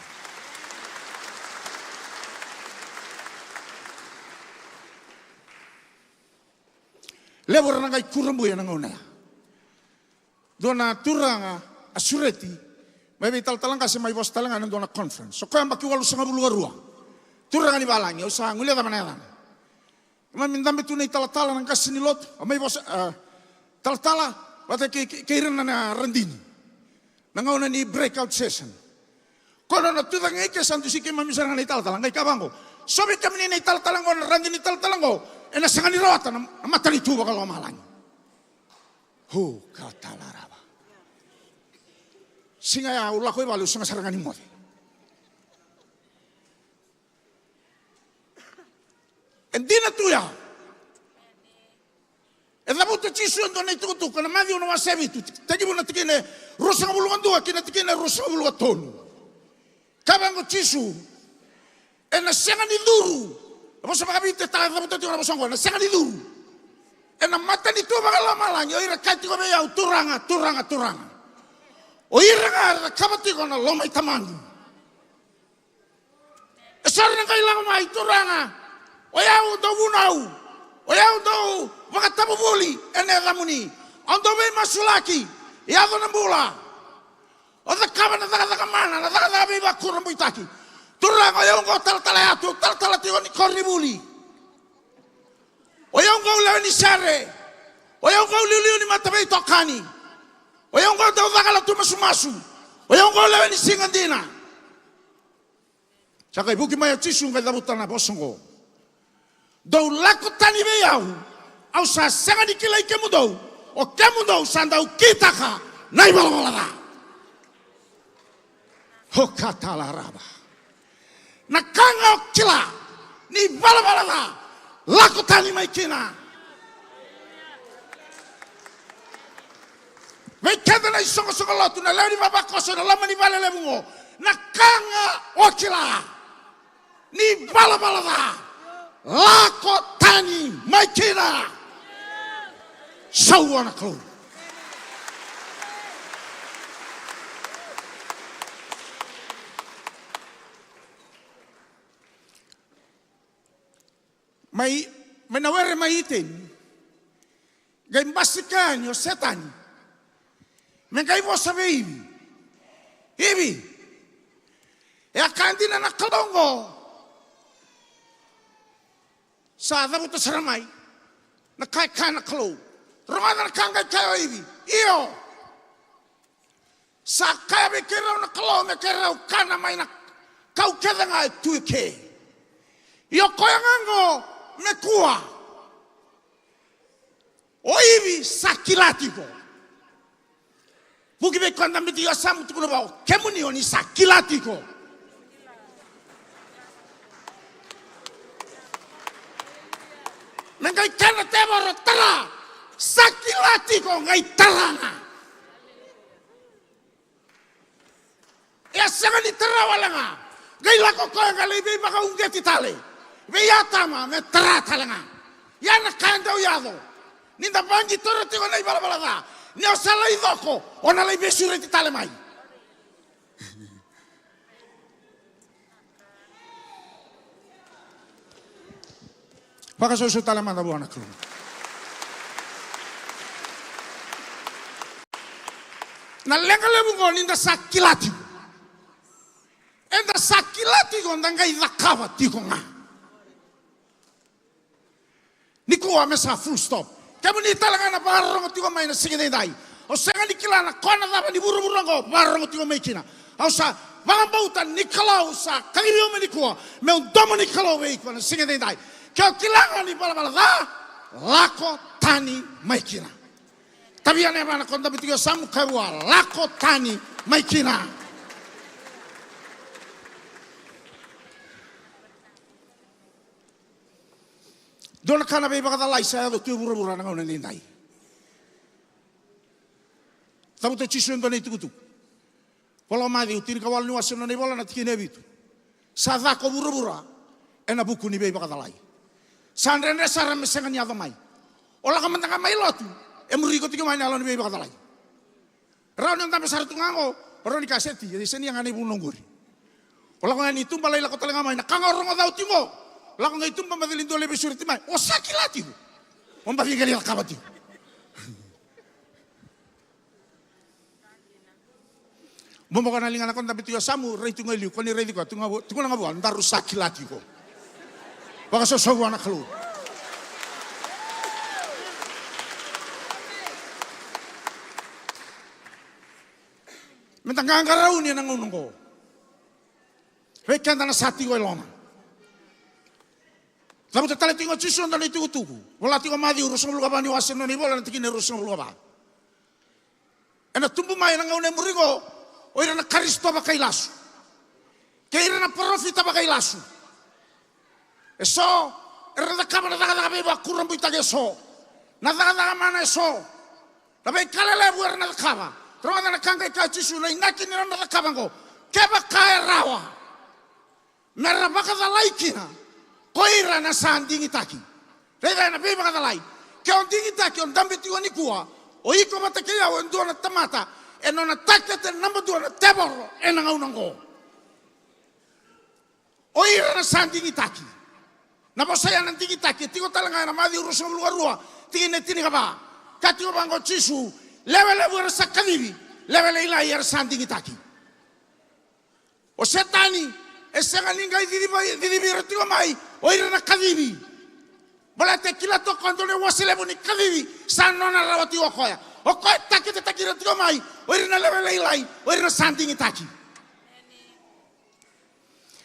Lewo ranga ikurambu ya nangona. Dona turanga asureti. Maybe tal-talang kasi may bos talanga nang dona conference. So kaya makiwalo sa ngabulugarua. Turanga ni balangi. O sa ngulia da manayadan. Mamindamit tunay talatala ng kasi nilot. O may bos talatala. Wata kairan na randini. Nangauna ni breakout session. Kono na tutang ikesan tusiki mamisarang ni talatala. Ngay kabango. Sobi kami ni talatalang ko na randini talatalang ko. E nasangan ni rawatan na matalituba kalau malangi. Katalaraba. Singa ya ulah ko ibalu singa sarangan ni mo. Hindi na tuya. dabuta chisu ndo na itukutu kana madi una wasebi tu tajibu na tikine rusa ngabulungan dua kina tikine rusa ngabulungan tonu kabango chisu na senga ni duru bosa makabite ta dabuta tu na bosongo na senga ni duru na mata ni tu bagala malanyo ira kati ko beya turanga o ira kabati ko na loma itamangu esarna kailangan mai turanga o yau do bunau o yau do wakatabu buli ene ramuni ando be masulaki ya do nambula o da kabana da kamana da be bakura muitaki turanga yo ngo tal atu tal ti ni koribuli o yo ngo le ni sare o yo ngo liu ni matabe tokani o yo ngo do wakala tu masumasu o yo ngo le ni singandina saka ibuki mai tisu ngai dabutana bosongo do lakutani be yau au sa sanga dikilai kemudou o kemudou sandau kitaka nai balabala ho katala raba nakanga kila ni balabala lakutani mai kina me kedana isongo lotu na leuni baba koso na lama ni balele bungo nakanga okila ni balabala lakutani mai kina sawana klo mai menawere mai itin gai mbasikanyo setan mengai vosa baby ibi ya kandina na kalongo sa dabuto saramai na kai kana klo Ramadan kanga kayo ibi iyo sa kaya be kero na klo me kero kana mai na kau keda nga tuike iyo koyangango me kuwa o ibi sakilatiko buki be kwanda miti yo samu tukuno ba kemuni oni sakilatiko mengai kana teboro tara sakilatiko ngai taranga ya sangani tara walanga ngai lako ko ngai be baka ungeti tale be yatama me tara talanga ya na kando yado ninda bangi toro tiko nai balabala ni osala idoko ona le be sureti tale mai baka so tale manda buana kru na lenga lebungo ninda sakilati enda sakilati gondanga idakava tikonga niko amesa full stop kamu ni talanga na barong tiko mai na sigede dai o sanga nikilana kona daba ni buru-buru ngo barong tiko mai kina o sa bauta nikalau sa kairio meniko me un domo nikalau ve ko na sigede dai kau kilanga ni bala da lako tani mai kina tapi ane mana konta bitigo samu kawa lako tani mai kina dona kana be baka lai sa do tu buru-buru na ngone ndai tabu te chisu ndo nei tukutu wala madi utiri kawal ni wasono nei wala na tikine bitu sa da ko buru-buru ena buku ni be baka lai sanrene sara mesenga ni adamai ola kamantanga mai lotu emuri ko tiko mai nalon be baka lai raun ndambe sartu ngango roni kaseti jadi seni yang ane bunongguri ola ko ni tumba lai la ko telenga mai na kanga rongo dau timo la ko ngai tumba madelindo lebe surti mai o sakilati on ba figali kabati Bomo kana lingana kon tapi tiyo samu reitu ngeli ko ni reidi ko tunga ngabu ndar sakilati ko baka so wana klu mentang ngarau ni nang nungko wekan tanah sati ko loma lamu tetale tingo chisu ndani tuku wala tingo madi urusun lu kabani wasen ni bola tikine urusun lu kaba ena tumbu mai nang ngone murigo oira na karisto ba kailasu keira na profita ba kailasu eso era da kamera da ba kurang buita geso Nataka mana so. Tapi kalele buar nakaba. Terus na kangkai kacisu na inakin na nakaba ko. Keba kaya rawa. Meraba ka laikina. Koira na sanding itaki. Rega na beba ka lai. Kaya ding itaki on dambe tiwa ni kuwa. O iko matakia o ndo na tamata. E non attacca te number 2 na tebor e na ngaunang ko. O ira na sanding itaki. Na bosaya ng tingitaki. Tiko talaga na madi urusang lugar-lugar. Tingin ka ba? Kati ko bang ko chisu, level sa kalibi, level ila yar sanding itaki. O setani, esenga ningay didibi retiko mai, o ira na kalibi. Balate kila to kondo ne wasile ni kalibi, sano na rawati o koya. O koya taki retiko mai, o ira na level ila, o ira na sanding itaki.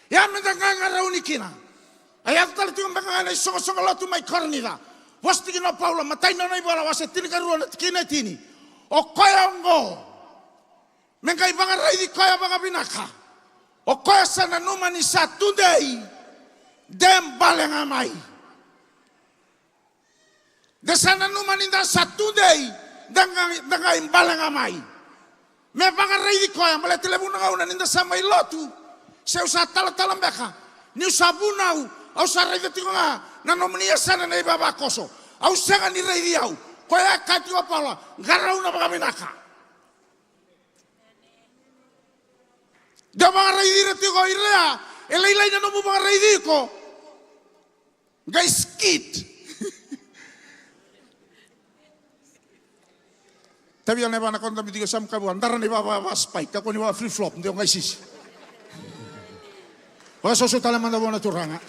Ya mendanga rauni kina. Ayat tali tingong banganga songo lotu mai kornida. Wasti kino Paulo matai na ibala wase tini karuan kina tini. O koya ngo. Mengai bangar raidi koya banga binaka. O koya sana numa ni satu dei. Dem balenga mai. De sana numa ni da satu dei. Danga imbalenga mai. Me bangar raidi koya male telebu nga una ninda samai lotu. Se usa tala mbeka. Ni usabunau. Au sarai de tinga na nomnia sana na ibaba koso. Au sanga ni rei diau. Koya kati wa pala garau na bagaminaka. Da mga rei di retigo irea. Elay na nomu mga rei di ko. Guys skit. Tapi yang neba na konta mitigo sam kabuan. Dara ni baba spike. Kako ni baba free flop. Hindi yung guys isi. Wala soso talaman na bona turanga.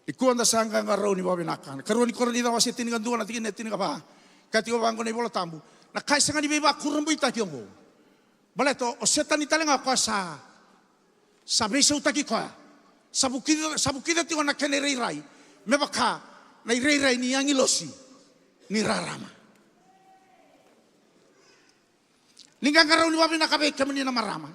Ikuan da sangka ngarau ni bawa binakan. Karuan ikoran ida wasi tiningan dua nanti kini tiningan apa? Kati ko bangko ni bola tambu. Na kai sanga ni beba kurang buita kiongo. Baleto o setan italenga kwa sa besa utaki kwa. Sabukida tiwa na kene reirai. Mebaka na reirai ni yangilosi ni rarama. Lingga ngarau ni bawa binakabe kemeni na marama.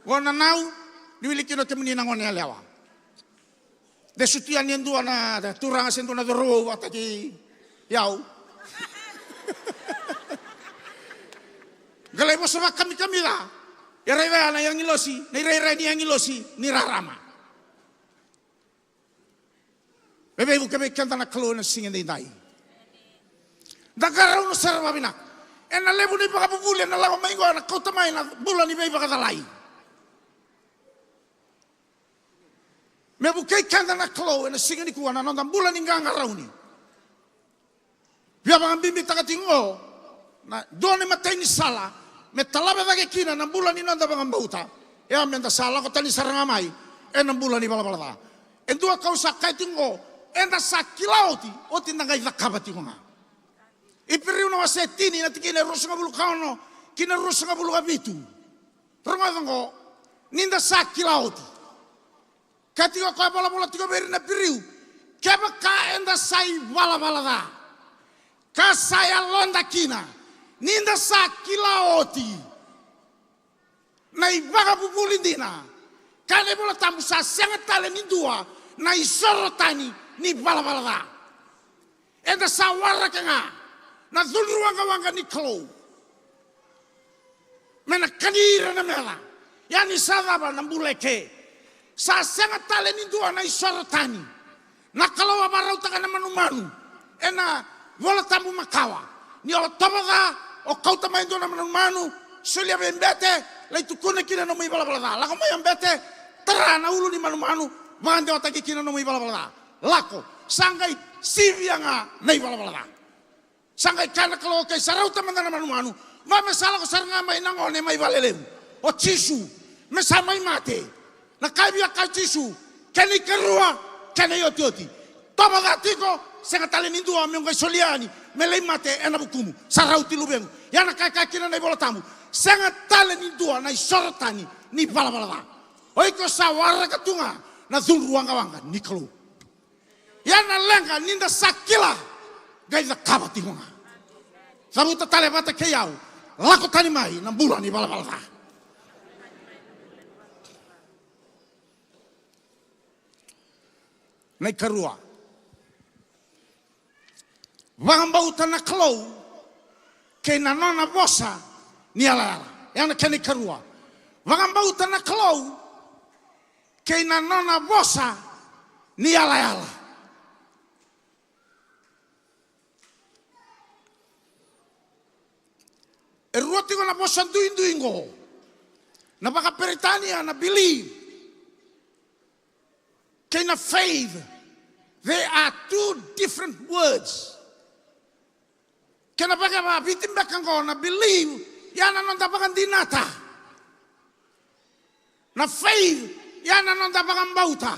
Wana nau niwiliki no temeni na ngone lewa. De sutian yang dua na turang asentu na doro wataki yau. Galai mo sama kami la. Ya reva na yang ilosi, ni reva ni yang ilosi ni rarama. Bebe bu kebe kanta na kalo na singin dai. Dagarau no sarwa binak. Ena lebu ni baka bubuli na lawa maingo na kota mai na bulan ni bebe baka dalai. Me bukai kanda na klo na singa ni kuana na bulan inganga rauni. Bia bang bimbi takatingo na doni matai ni sala me talabe dage kina na bulan ni nanda bang bauta. Ya menda sala ko tani saranga mai na bulan ni bala. En dua kau sakai tingo enda sakilauti oti nanga ida kabati nga. Ipiriu na wasetini na tikine rusanga bulu kauno kina rusanga bulu abitu. Rongo ninda sakilauti. Ketika kau bola tiga beri na piriu, keba ka enda sai bala da, ka saya londa kina, ninda sa kilaoti, na ibaga bubulindina, kane bola tamu sa sangat tale ni dua, na isorotani ni bala da, enda sa warra kenga, na zulruanga ni klo, mena kanira na mela, yani sadaba na mbuleke. Sa sangat tale ni dua na isorotani. Na kalau abarau taka na manu-manu. Ena vola tamu makawa. Ni o tobaga o kau tamay do na manu-manu. Sulia bembete. Lai tukuna kina no may bala-bala. Lako may ambete. Tara na ulo ni manu-manu. Mande o taki kina no may bala-bala. Lako. Sangay sivya nga na bala-bala. Sangay kana kalau kay sarau taman na manu-manu. Mamesala ko saranga may nangone may balelem. O chisu. Mesamay mate. Na kaibia kachisu, kani kerua, kani yoti. Toma gatiko, sengatale nindu ame ngai soliani, melei mate ena bukumu, sarauti lubeng. Yana kai kina na bola tamu, sengatale nindu na isorotani ni bala. Oiko sawara katunga na zunruanga wanga niklo. Yana lenga ninda sakila, gai da kabati honga. Sabu tatale bata ke yau. Lako tani mai na bulan ni bala-bala. Nai karua. Wangambau tana klau ke na nona bosa ni ala. Yang kene karua. Wangambau tana klau ke na nona bosa ni ala. Eruoti ko na bosa duingo. Na baka peritania na believe. Ke na faith. They are two different words. Kena baka ba bitim bakang ko na believe yana non tapakan dinata. Na faith yana non tapakan bauta.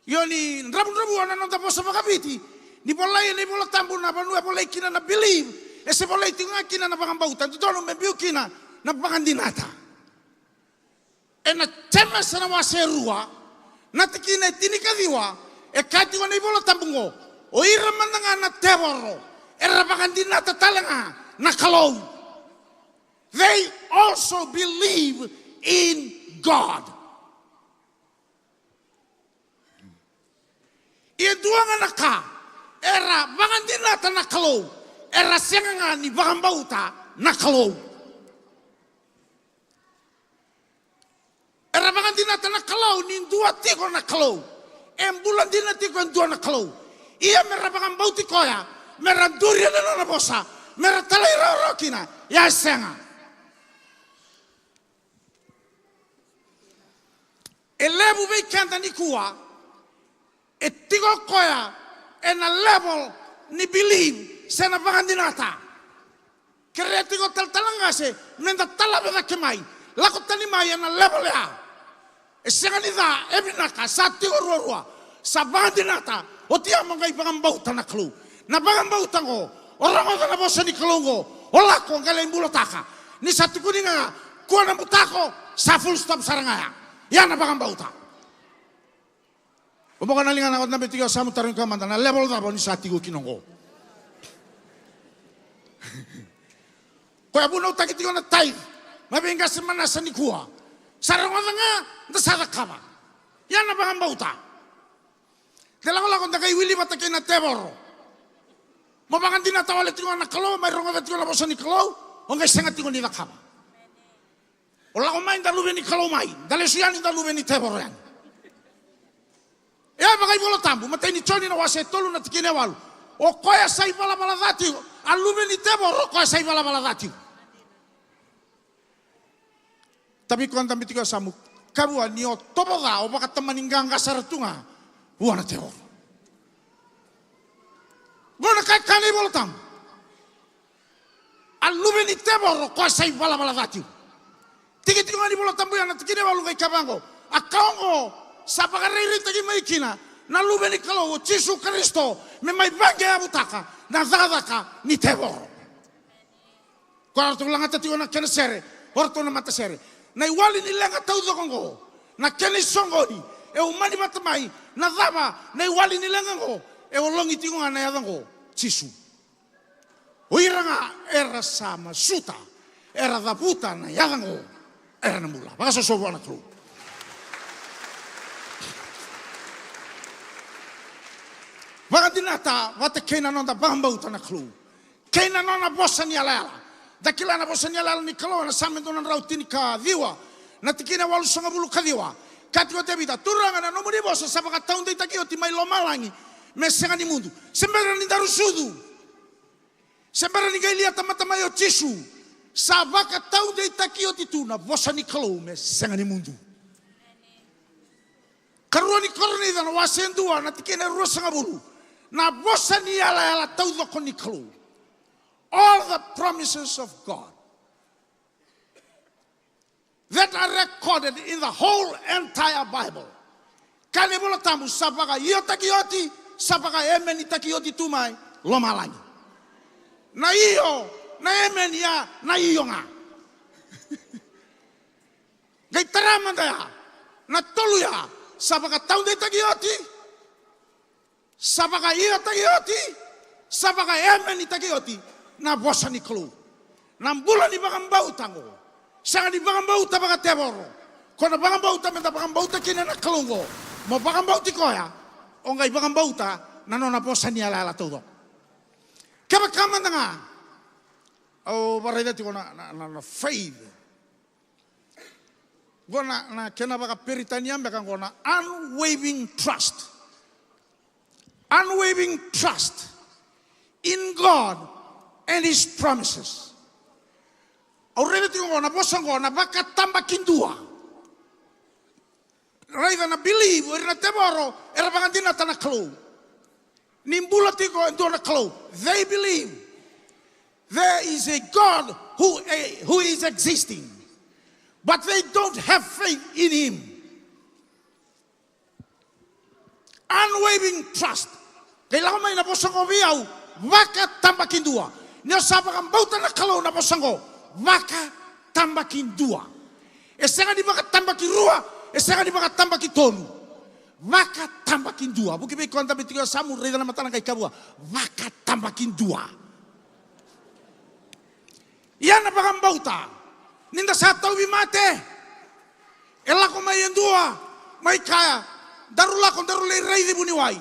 Yoni rabu-rabu ana non taposa bakabiti. Ni polai ni pola tambu na panu polai kina na believe. Ese polai tinga kina na pakan bauta. Tu tono membiu kina na pakan dinata. Ena tema sana waserua na tikina tinika diwa e kati wana ibola tambungo. O ira mananga na teboro. Era pakan dinata talanga na kalau. They also believe in God. Ia duanga na ka. Era pakan dinata na kalau. Era senganga ni pakan bauta na kalau. Era pakan dinata na kalau ni dua tiko na kalau. Embulan dinata tiko dua na kalau. Ia mera pakan bauti koya. Mera duria na nona bosa. Mera talai rokina. Ya senga. Elebu bei kanta ni kuwa. E tiko koya. E na level ni believe. Sena pakan dinata. Kere tiko talanga se. Menda talabe da kemai. Lako tani mai na level ya. E senga ni da. Ebinaka. Sa tiko ruarua. Sa pakan dinata. O tia mangai pakan bauta na klu. Na pakan bauta ngo. Orang orang na bosa ni kalongo. Ola ko ngale imbulo taka. Ni satu kuninga. Kuana mutako. Sa full stop sarangaya. Ya na pakan bauta. Umokan nalinga na nabi tiga samu tarin kamanda. Na level dabo ni sa tigo kinongo. Kaya buno taki tigo na tay. Mabinga semana sa ni kuwa. Sarangwa nga. Nasara kama. Ya na pakan bauta. Kailangan ko kay Willie Batakay na tebor. Mabangan din na tawala tingo na kalo, mayroon nga tingo na bosa ni kalo, o ngay sengat tingo ni nakama. Wala ko main dalube ni kalo main, dali siyan ni dalube ni tebor yan. Ya bagay bolo tambu, matay ni Choni na wase tolo na tikinewal. O koya sa ibala-bala dati, alube ni tebor, o koya sa ibala-bala dati. Tapi ko ang tambiti ko sa mo, kabuan niyo toboga, o baka tamaninggang kasaratunga, buwana tebor. Gona kay kani bolotam. Alube ni tebor ko sai bala dati. Tigi ngani bolotam bu yana tikine walu kay kabango. Akaongo sa pagariri tagi maikina. Na lube ni kalo Yesu Kristo me mai bange abutaka na zadaka ni tebor. Ko arto langa tati ona kene sere, orto na mata sere. Na iwali ni langa taudo kongo. Na kene songoni e umani matamai na dama na iwali ni langa ngo. E olongi tingo na yadango Yesu. Oiranga era sama suta. Era da puta na yadango. Era na mula. Baka sosobo na kru. Baka dinata wate kena nonda bambauta na kru. Kena nona bosa ni alala. Dakila na bosa ni alala ni kalo na samendo na rautini ka diwa. Na tikina walu songa bulu ka diwa. Kati ko tebita turanga na nomuri bosa sa baka taunda itakio ti mai lomalangi. Mesenga ni mundo. Sembara ni darusudu. Sembara ni gailia tama-tama yo Yesu. Sa baka taunda itakio ti tuna bosa ni kalo mesenga ni mundo. Karua ni korni dana wasendua na tikina rusa ngabulu. Na bosa ni ala tauda ko ni kalo. All the promises of God that are recorded in the whole entire Bible. Kani bola tamu sabaka yotakioti, sabaka emen itakioti tumai lomalangi. Na iyo, na emen ya, na iyo nga. Gay taramanda ya, na tolu ya, sabaka taunda itakioti, sabaka yotakioti, Sabaka emen itakioti na bosa ni klu. Nambula ni bakambau tango. Sanga ni bakambau tabaka teboro. Kona bakambau tamenta bakambau takina na klungo. Mo bakambau tikoya. Ongai bakambau ta na nona bosa ni ala todo. Kaba kama nga. Oh barida tiko na faith. Gona na kena baka peritaniam baka gona unwavering trust. Unwavering trust in God and His promises. Already tingo na bosango na baka tambakin dua. Raida na believe na teboro era bangantina tana klo. Nimbula tingo endo na klo. They believe there is a God who is existing, but they don't have faith in Him. Unwavering trust. Kailangan may naposanggo biyaw, waka tambakin dua. Niyo sabak ang bauta na kalaw naposanggo, waka tambakin dua. Esanga di baka tambakin rua, esanga di baka tambakin tonu. Waka tambakin dua. Buki may kwanta bitigo samu, reda na mata ng kay kabua, waka tambakin dua. Yan na baka ang bauta. Ninda sa tao bimate. Ela ko may yan dua, may kaya. Darula rey di buniway.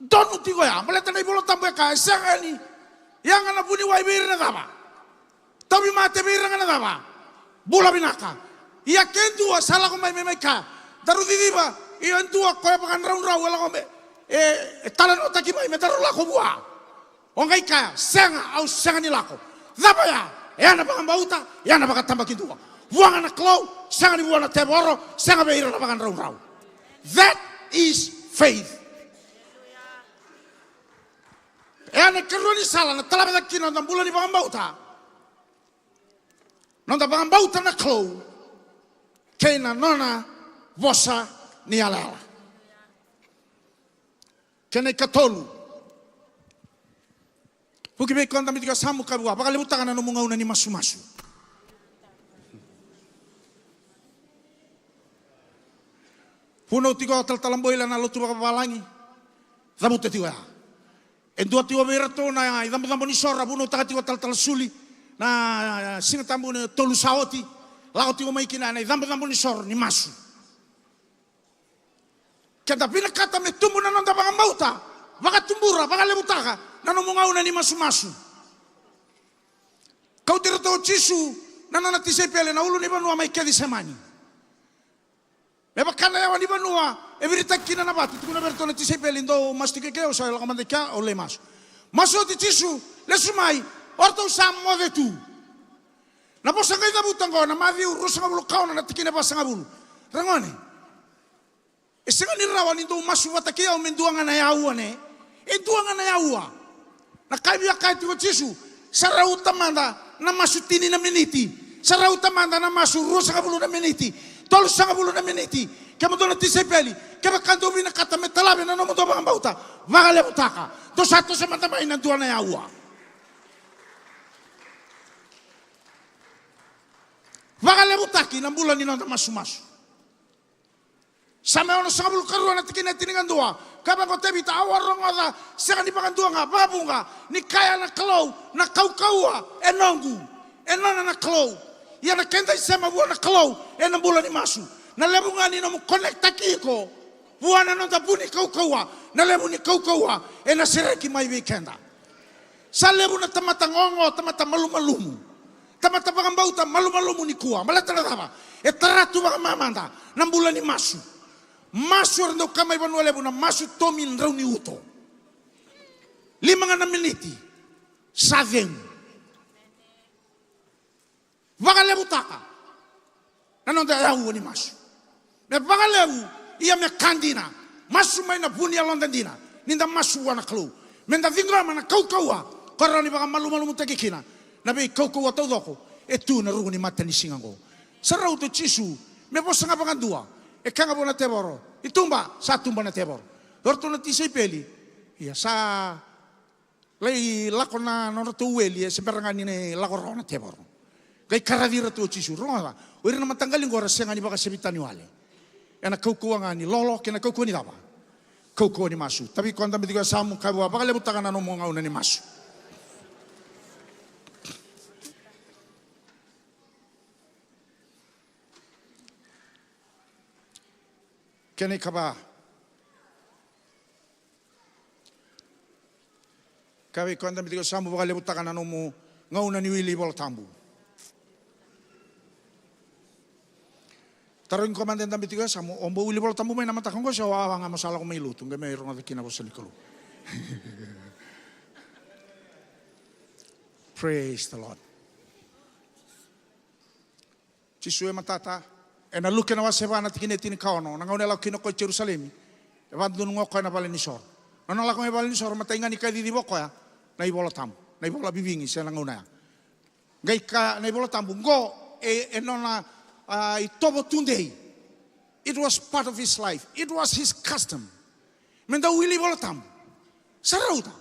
Donu tigo ya, maleta na ibolo tambo ka, sangani. Yang ana buniway bir na daba. Tabi mate bir na daba. Bula binaka. Iya kentua sala ko may ka. Daru didiba, iyan tua ko pa kan raw wala ko talan otaki may darula ko bua. Ongay ka, sanga au sangani lako. Daba ya. Yan na baka bauta, yan na baka tambakin dua. Buang na klaw, sanga ni buang na teboro, sanga beira na baka raw. That is faith. Ana keroni sala na talaga kino na bulan ni baka bauta. Nonda baka bauta na klaw, kay na nona bosa ni alala. Kene katolu. Puki be kwanta mitika samu kabua, baka limuta kana no mungauna ni masu-masu. Puno tigo tal-talamboy la na lutu baka balangi. Zamuta tigo ya. Endua tigo berato na idam-dambo ni sora puno taka tigo tal-tal suli na singa tambo ni tolu saoti. Lao tigo maikina na idam-dambo ni sora ni masu. Kada pinakata me tumbu na nonda baka bauta, baka tumbura, baka lemutaka. Nanomungaw na ni masu-masu. Kau tirato chisu nananatisay pele na ulo ni banua may kedi semani. Meba kana yawa ni banua every tak kina na batu tukuna berto na tisay pele ndo mastike keo sa la kamande ka o le masu. Masu ti chisu le sumai orto sam modetu. Na posangay na butango na mavi urusa ngabulu kao na natikina pasangabulu. Rangone. Esenga ni rawan ndo masu watakia o menduanga na yawa ne. Enduanga na yawa. Nakaibiya kahit ko Jesu, sarau tamanda na masutini na miniti, sarau tamanda na masuru sa kabulo na miniti, tol sa kabulo na miniti, kaya mo doon natin sa peli, kaya kanto binakata may talabi na naman doon mga bauta, makalebutaka, to sa matamay ng duwa na yawa. Makalebutaki ng bulan nila na masumasu. Sama ono sa kabulo karuan at kinatiningan duwa, kaya ko tebi ta awarong ada, sa kanipakan duwa nga, babu nga, ni kaya na kalaw, na kaukawa, enongu, enona na kalaw, yan na kenda isema buwan na kalaw, enang bulan ni masu, nalebo nga ni namu connect ko, buwan na nong tabuni kaukawa, nalebo ni kaukawa, enasireki may weekenda. Sa lebo na tamatangongo, tamatamalum-malumu, tamatapangang bauta, malum-malumu ni kuwa, malata na tama, etaratu baka mamanda, ng bulan ni masu. Masur no kamay banuele na masu tomin raw ni uto. 5 na miniti. Saveng. Wakalebu taka. Nanon da yawu ni masu. Me wakalebu iya me kandina. Masu may na buni alon dina. Ninda masu wana klu. Menda vingrama na kaukawa. Karani baka malu-malu mutakikina. Nabi kaukawa tawdoko. Etu na rugo ni mata ni singango. Sarau to chisu. Me posa nga pangandua. Kanga bona teboro, itumba sa tumba na teboro. Dorto na tisay peli, iya sa lay lako na nono tuweli, seberanga ni lako ro na teboro. Kay karadira to chisu, ronga. Uri na matanggalin ko oras nga ni baka sebita ni wale. Yana kaukuwa nga ni lolo, kina kaukuwa ni daba. Kau ni masu. Tapi kau tambah tiga samu kau apa kali butakan anu mau ngau ni masu. Kene kaba. Kau tambah tiga samu apa kali butakan anu mau ngau ni wili bol tambu. Taruhin komandan tambi tiga samu ombo wili bol tambu main nama takong ko siya wawang nga masalah ko may luto nga mayroon nga kina ko sa likalo. Praise the Lord. Chisue matata ena luke na waseba na tikineti ni kaono nang una kino ko Jerusalem. Evandu ngo ko na balinisor. Nang la ko balinisor matainga ni kay dibo ko ya na ibola tambu. Na ibola bibingi siya nang una. Ngai ka na ibola tambu ngo enona itobo tunday. It was part of his life. It was his custom. Menda wili bolatam. Sarauta.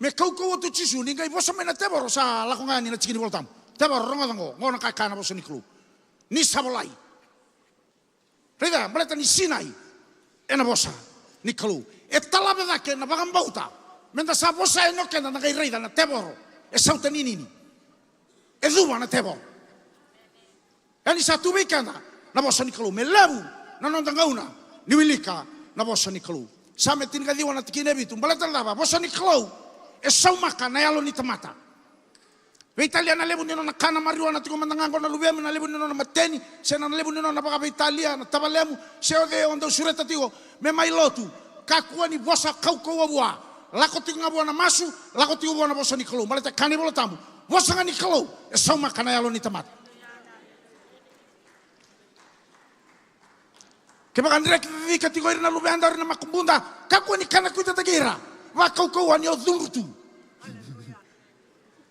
Me kau tu chisu ni ngai bosa mena teboro sa lakongani na chikini bolatam. Teboro rongadango ngona kakana bosa ni klu. Ni sabolai. Rega baleta ni Sinai. Ena bosa ni klu. E talabe dake na bagambauta. Menda sa bosa enoke na ngai reida na teboro. E sauta nini. E duba na teboro. Yani satu weekend na bosa ni kalu melebu na nonda ngauna ni wilika na bosa ni kalu same tin ka diwana tikine bitu balata lava bosa ni kalu e sau maka na yalo ni tamata ve Italia na lebu ni na kana mariwana tiko mandangango na lubemu na lebu ni na mateni se na lebu ni na baka Italia na tabalemu se ode ondo sureta tiko me mai lotu kakua ni bosa kau wa lako tiko ngabua na masu lako tiko na bosa ni kalu balata kani bola tamu bosa ni kalu e sau maka na yalo ni tamata. Kebakan direk di kategori na lubehan dari na makumbunda kakua ni kana kuita tagira wa kau ani odurtu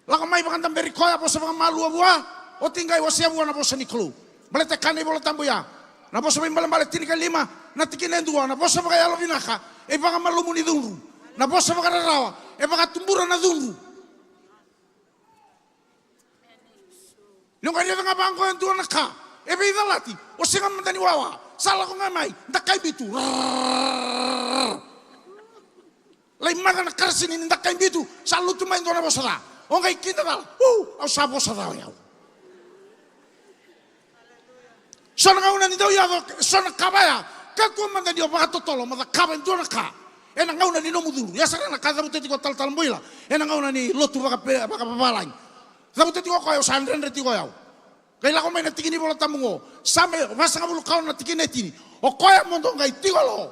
lako mai bakan tamberi koya bosa bakan malu abua o tinggai wasia bua na bosa ni klu balete kane bola tambu ya na bosa bimbala bale tinika lima na tikine dua na bosa bakan yalo binaka e bakan malu muni dunru na bosa bakan rawa e bakan tumbura na dunru nunga dia tengah bangko yang tuan naka e bidalati o singa mendani wawa salah ko ngamay ndakai bitu lay maga na karsin ni ndakai bitu salu tumay ndona bosara o ngay kita dal au sa bosara yaw sona ngauna ni daw yaw sona kabaya kako manda dio baka totolo mada kaba ndona ka ena ngauna ni no mudulu ya sara na kada muteti ko tal mboila ena ngauna ni lotu baka babalay zabuteti ko ko sa ndren reti ko yaw kaya ko may natigini bola tamungo same basa nga bulu kaon natigini tini o koya mondo ngai tigolo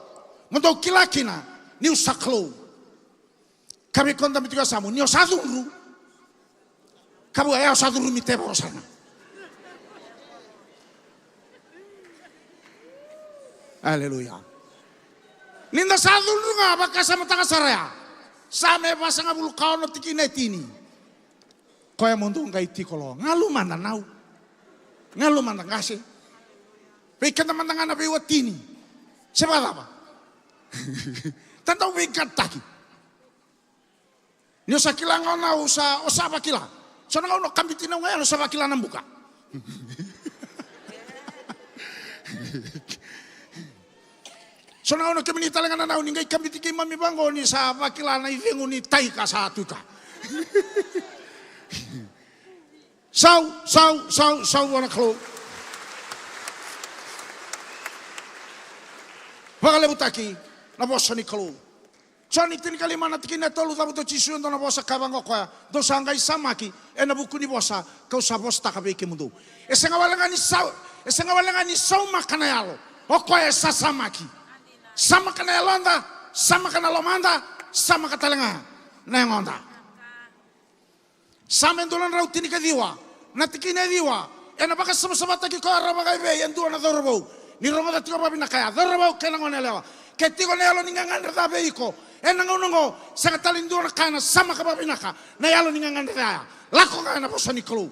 mondo kilakina ni usaklo kami konta mitiga samu ni osaduru kabu ya osaduru miteba osana haleluya ninda saduru nga baka sama taka saraya same basa nga bulu kaon natigini tini koya mondo ngai tigolo ngalu mana nau ngalo mandang kasi. Bikin teman-teman nabi watini. Siapa apa? Tentang bikin taki. Nyo sakila ngona usa bakila. Sono ngono kambitina ngaya usa bakila nambuka. Sono ngono kemini talengan na uni ngai kambitiki mami bango ni sa bakila na ivingu ni taika sa tuka. Sau wana klo. Bakale butaki na bosa ni klo. Soni tin kali mana tikina tolu tabu to chisu ndo na bosa kabango kwa. Do sangai samaki ena buku ni bosa kau sa bosa takabeke mundo. Esenga walanga ni sau makana yalo. Oko esa samaki. Sama kana yalonda, sama kana lomanda, sama katalenga na ngonda. Sama ndolan rau tini kadiwa. Natikine diwa ena baka sama-sama taki ko araba kai be endu na dorbo ni roma da tiko babina kaya dorbo kena ngone lewa ke tiko ne yalo ningangan da be iko ena ngongo sanga talindu na kana sama ka babina ka na yalo ningangan da lako kana bosa ni klo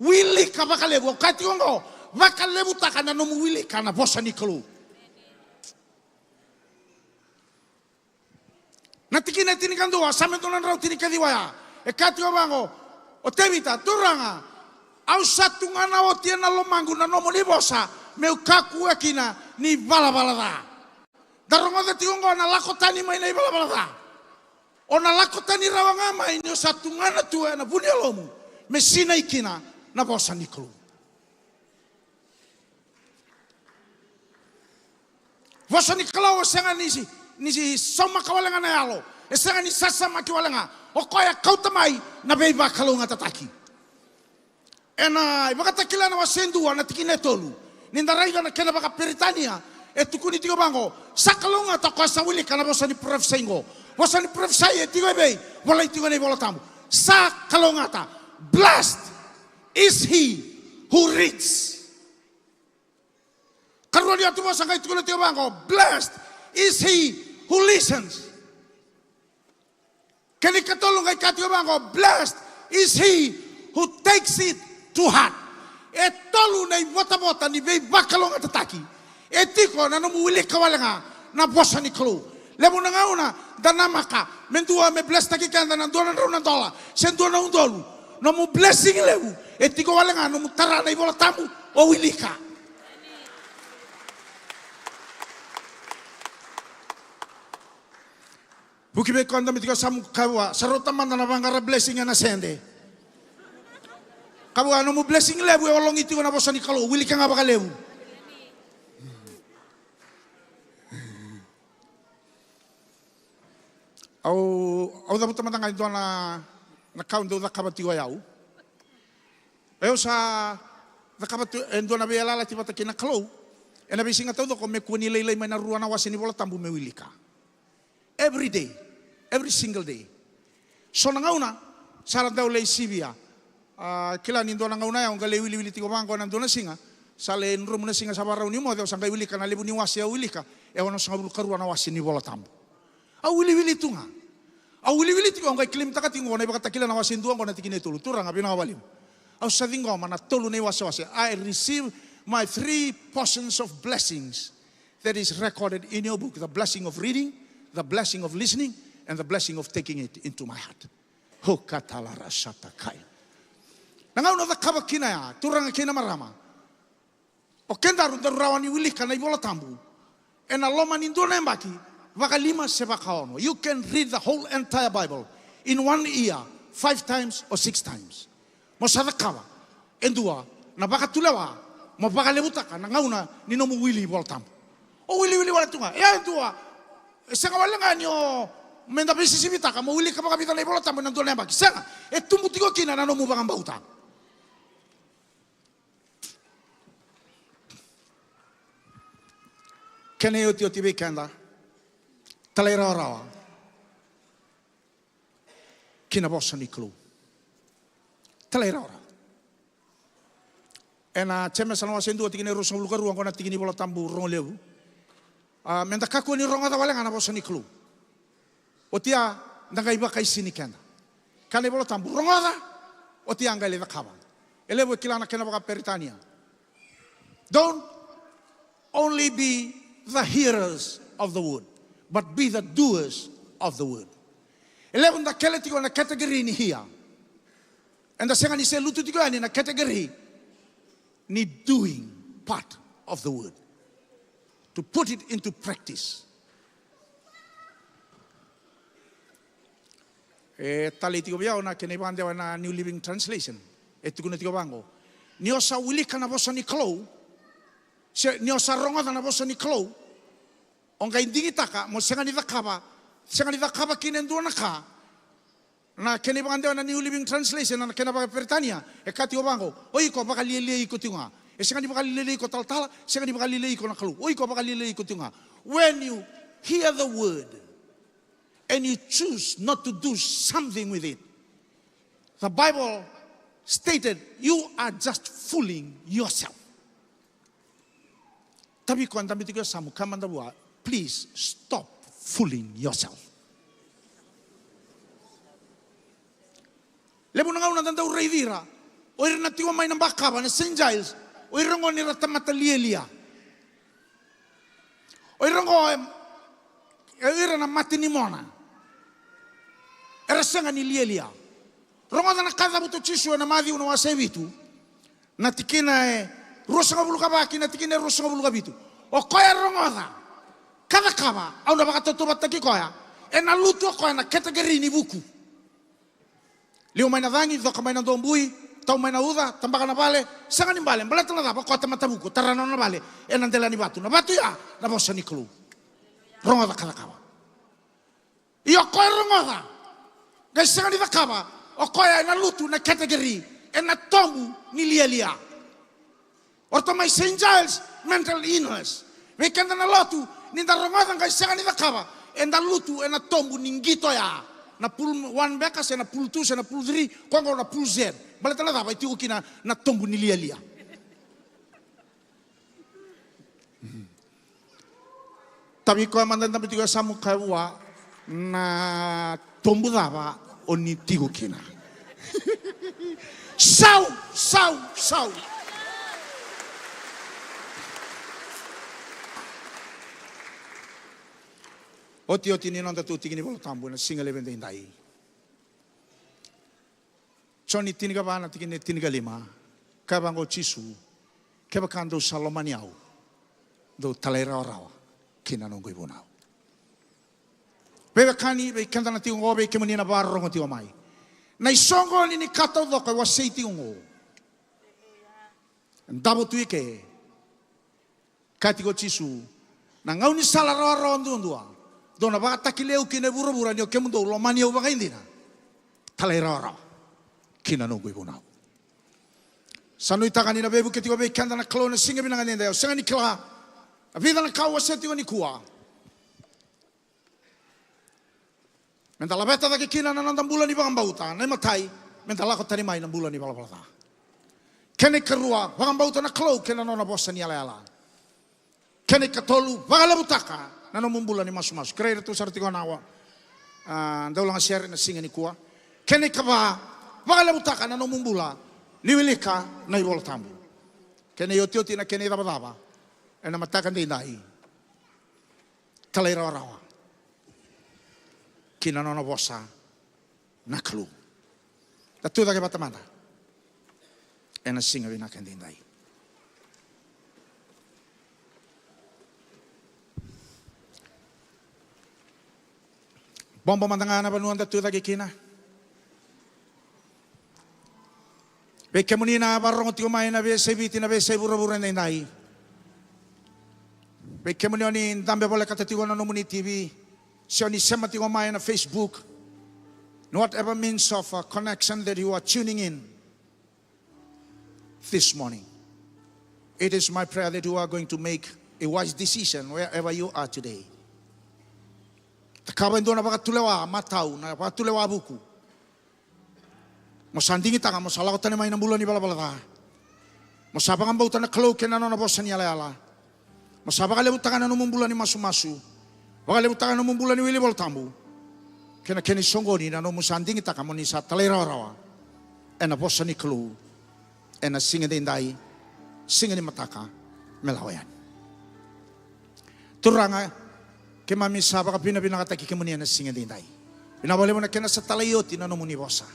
wili ka baka lebu ka tiko ngo baka lebu takana no wili kana bosa ni klo natikine tini kandu sama ndolan rau tini kadiwa ya e ka tiko bango o tevita turanga au satu ngana o tiena lo mangu na nomo ni bosa meu kaku akina ni bala da Darongoda tiongo na lakotani mai nei bala. Ona lakotani rawanga mai ni satungana tua na bunyalomu. Mesina ikina na bosa niklu. Bosa niklau senga nisi soma kawalenga na yalo. Senga ni sasa makiwalenga. Okoya kautamai na beiba kalunga tataki. Ena ibaka takila na wasendua na tikine tolu. Nindaraiga na kena baka Peritania. Etukuni tigo bango. Sakalunga takwasa wili kana bosa ni profesengo. Bosa ni profesai tigo bei. Bola tigo nei bola tamu. Sakalunga ta. Blessed is he who reads. Karua dia tu bosa ngai tigo tigo bango. Blessed is he who listens. Kani katolong ngai katigo bango. Blessed is he who takes it to heart. E tolu nei bota ni bei bakalonga tataki. E tiko na nomu wili kawalenga na bosa ni klu. Lemu na ngauna danamaka mentua me bless taki kanda na dona rona dola. Sentua na undolu. Nomu blessing lewu. E tiko walenga nomu tara nei bola tamu o wilika. Buki be konda mitiko samu kawa sarota mandana bangara blessing na sende. Kamu anu mu blessing lebu e olong itu na bosa ni kalau wili ka nga baka lebu. Au da puta matanga itu na kaun do da kabati wa yau. Eu sa da kabati endo na bela la tipata kina kalau. Ena bisinga todo ko me kuni lei mai na rua na wasini bola tambu me wilika. Every day, every single day. So na ngauna sara dau lei sibia. Kila ni dona ngauna yang gale wili tigo bangko na dona singa sale nrum na singa sabara ni mo de sanga wili kana lebu ni wasi wili ka e wana sanga bulu karu na wasi ni bola tambo au wili tunga au wili tigo ngai klim takati ngona ibaka takila na wasi nduang ngona tikine tulu turanga bina walim au savingo mana tolu ne wasi I receive my 3 portions of blessings that is recorded in your book, the blessing of reading, the blessing of listening, and the blessing of taking it into my heart. Ho katala rasata kai. Nangau na kaba kina ya, turanga kina marama. O kenda rawani wili kana ibola tambu. Ena loma nindona embaki, waka 5 seba kaono. You can read the whole entire Bible in 1 year, 5 times or 6 times. Mosada kaba, endua, na baka tulewa, mo baka lebutaka, nangau na ninomu wili ibola tambu. O wili wala tunga, ya endua, senga walenga nyo, menda bisi sibitaka, mo wili kabaka bita na ibola tambu nandona embaki. Senga, tumbu tigo kina na nomu baka mbauta. Kene yo tio tibe kanda talera rawa kina bosa ni klu talera rawa ena cheme sanwa sendu tikine rusa luka ruang kona tikini bola tambu rong lewu menda kaku ni ronga da wala ngana bosa ni klu otia ndanga iba kai sini kanda kane bola tambu ronga da otia ngai le kaba elevo kilana kena baka Peritania. Don't only be the hearers of the word, but be the doers of the word. Eleven da kele tigo na category ni here. And the second is lutu tigo ni na category ni doing part of the word. To put it into practice. Tali tigo biao na kene bande na New Living Translation. Tigo na tigo bango. Ni osa wilika na bosa ni klo. Ni osa ronga na bosa ni klo. Onga indingi taka mo senga ni dakaba kinen dona ka na kene bande na New Living Translation na kena ba Peritania e kati obango oi ko baka lele ko tunga e senga ni baka lele ko tal senga ni baka lele ko na kalu oi ko baka lele ko tunga. When you hear the word and you choose not to do something with it, the Bible stated you are just fooling yourself. Tapi ko andam tiga samu kamanda buat. Please stop fooling yourself. Lebu nangau na tanda urai dira. Oir na tiwa mai nang bakaba na St. Giles. Oir rongo ni ratamata lielia. Oir rongo oir na mati ni mona. Era senga ni lielia. Rongo na kada buto chisu na madhi una wasevitu. Na tikina rosa ngabulu kabaki na tikina rosa ngabulu kabitu. O koya rongo da.
Kada kama, au na bakatutuba taki koya. E na lutu koya na kategori ni buku. Liu mai na vangi, doka mai na dombui, tau mai na uda, tambaka na bale, sanga ni bale, bale tala dapa, kota mata buku, tarano na bale, e na ndela ni batu. Na batu ya, na bosa ni klu. Ronga da kada kama. Iyo koya ronga da. Gai sanga ni da kama, o koya e na lutu na kategori, e na tombu ni lia. Orto mai St. Giles mental illness. Wekenda na lotu ni da rongodan kai sanga ni da kaba. En da lutu en na tombu ningito ya. Na pul 1 bekas na pul 2 na pul 3 kongo na pul z. Bale tala da itu kina na tombu ni lia. Tapi ko mandan tapi tigo samu kawa na tombu da ba oni tigo kina. Sau. Oti ni nonda tu tiki ni bolo tambu na singa leben de indai. Choni tiniga bana tiki ni tiniga lima. Kabango chisu. Keba kando salomaniau. Do talera orawa. Kina nongo ibunau. Bebe kani be kanda na tingo be kemuni na barro ngoti omai. Na isongo ni kato do ka wasiti ngo. Ndabo tuike. Katigo chisu. Na ngau ni sala ro ndundua. Dona baka takileu kine bura-bura ni o kemundo lo mani o baka indina. Talai rara. Kina nunggu ibu nau. Sanu itakani na bebu ketigo be kanda na klo na singa binangan ninda yo. Singa ni kla. Vida na kau waseti ni kuwa. Menta la beta daki kina na nandang bulan ni bakang bauta. Na matai. Menta la ko tarimai na bulan ni balapalata. Kene kerua. Bakang bauta na klo kena nona bosa ni ala-ala. Kene katolu. Baka labutaka. Nano mumbula ni masu-masu. Kira itu sarti ko nawa. Daulang share na singa ni kuwa. Kene kaba. Wakala butaka nano mumbula. Niwilika na ibol tambu. Kene yoti-yoti na kene daba-daba. E na matakan di nahi. Talay rawa-rawa. Kina nono bosa. Naklu. Datu da ke batamanda. E na singa binakan di nahi. Bomba mandangan na banuan datu lagi kina. Beke muni na barong ti umay na bese biti na bese bura-bura na inay. Beke muni ni dambe bola katatiwa na nomuni TV. Siya ni sema ti umay na Facebook. Whatever means of connection that you are tuning in this morning. It is my prayer that you are going to make a wise decision wherever you are today. Kaban doon na baka tulewa matau na baka tulewa buku. Mosandingi taka mosala ko tanimay ng bulan ni balabala. Mosabang ang bautan na klo kena na bosa ni ala. Mosabang kalibutan na numumbulan ni masu-masu. Baka kalibutan na numumbulan ni Willy Boltambu. Kena keni songoni na no mosandingi taka mo ni sa talera-rawa. Ena bosa ni klo. Ena singa din dai. Singa ni mataka melawayan. Turanga ke mami saba ka pinakataki ke muni na singa din dai. Pinabole mo na kena sa talayoti na numuni bosa.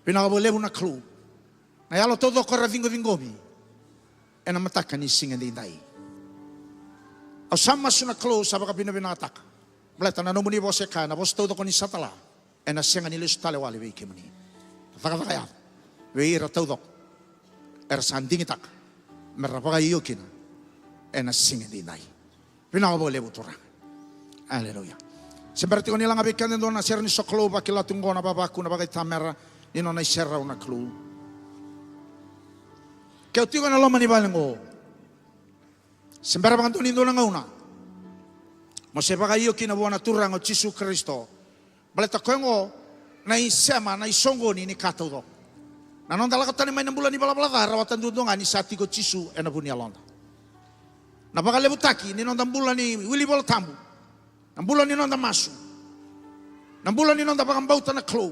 Pinabole mo na klo. Na yalo todo ko ravingo-vingomi. E na mataka ni singa din dai. Au sama su na klo saba ka pinakataka. Bleta na numuni bosa ka na bosa todo ko ni satala. E na singa ni lesu talewali wei ke muni. Taka-taka ya. Wei ira todo. Era sandingi taka. Merapaka iyokina. E na singa din dai. Pinakabole butura. Haleluya. Seperti ko nilang abikan din doon na sir ni soklo ba kila tunggo na babaku na bakit tamera nino na isera na klu. Kaya tiyo na loma ni balang o. Sembara bang doon na ngauna. Masepa kayo kinabuha na turang o Jisu Kristo. Balita ko yung o na isema na isongo ni kataw do. Nanon talaga tanimay ng bulan ni balabalaga rawatan doon nga ni sati ko Jisu e na bunya londa. Napakalebutaki, ninonda bulan ni Willy Boltambu. Ang bulan ni nonda masu. Ang bulan ni nonda pakambauta na klo.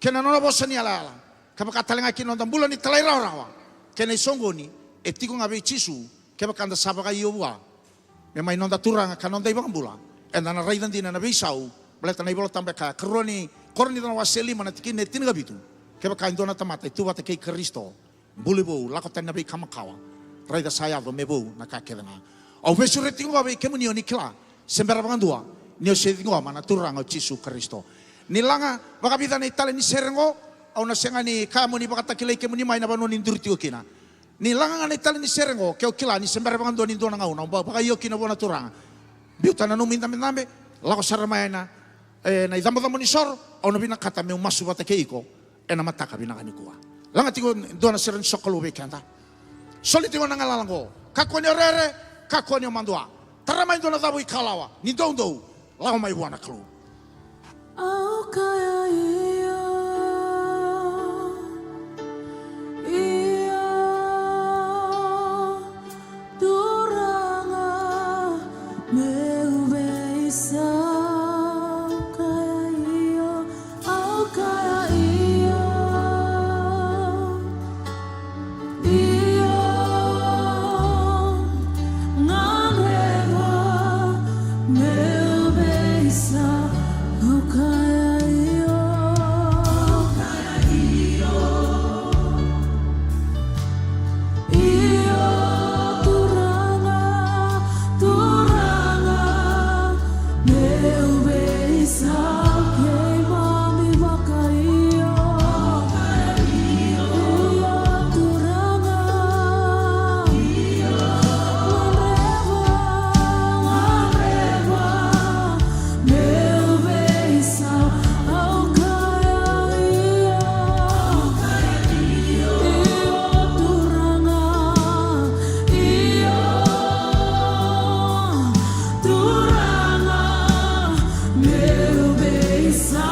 Kena nona bosa ni ala-ala. Kapakatalinga kinonda bulan ni talay rawa. Kena isongo ni, etiko nga Jisu, kapakanda saba kayo buwa. May nonda turang kanonda ibang bulan. E na naraydan din na nabisaw, balita na ibang tambe ka, karuan ni, koron nito na waseli manatikin na tinigabitu. Kapakain doon na tamata, ito bata kay Kristo. Bulibo, lakotan na bay kamakawa. Raida saya do mebu na kakena. Au vesu retingo ave kemuni oni kila. Sembera pangandua. Nio setingo mana turang au Yesu Kristo. Nilanga bakapita na itale ni serengo au na senga ni kamu ni bakata kila kemuni mai na bano ni durti okina. Nilanga na itale ni serengo keo kila ni sembera pangandua ni dona ngau na baka yo kina bona turang. Biuta na numi nambe lako saramaina na idamo ni sor au na bina kata me masu bata keiko na mataka bina kanikua. Langa tigo dona seren sokolo bekanda. Soli tigo na ngalalango. Kakoni rere, kakoni mandua. Taramai dona dabu ikalawa. Ni dondo. Lao mai buana klu.
Au kaya ia, ia turanga meu beisa. Au kaya ia, ia ngareva meu beisa. Au kaya ia, ia turanga, turanga meu beisa. Queima-me vacaria, ia turanga, arreva meu beisa. Au kaya ia, ia turanga, ia turanga meu beisa.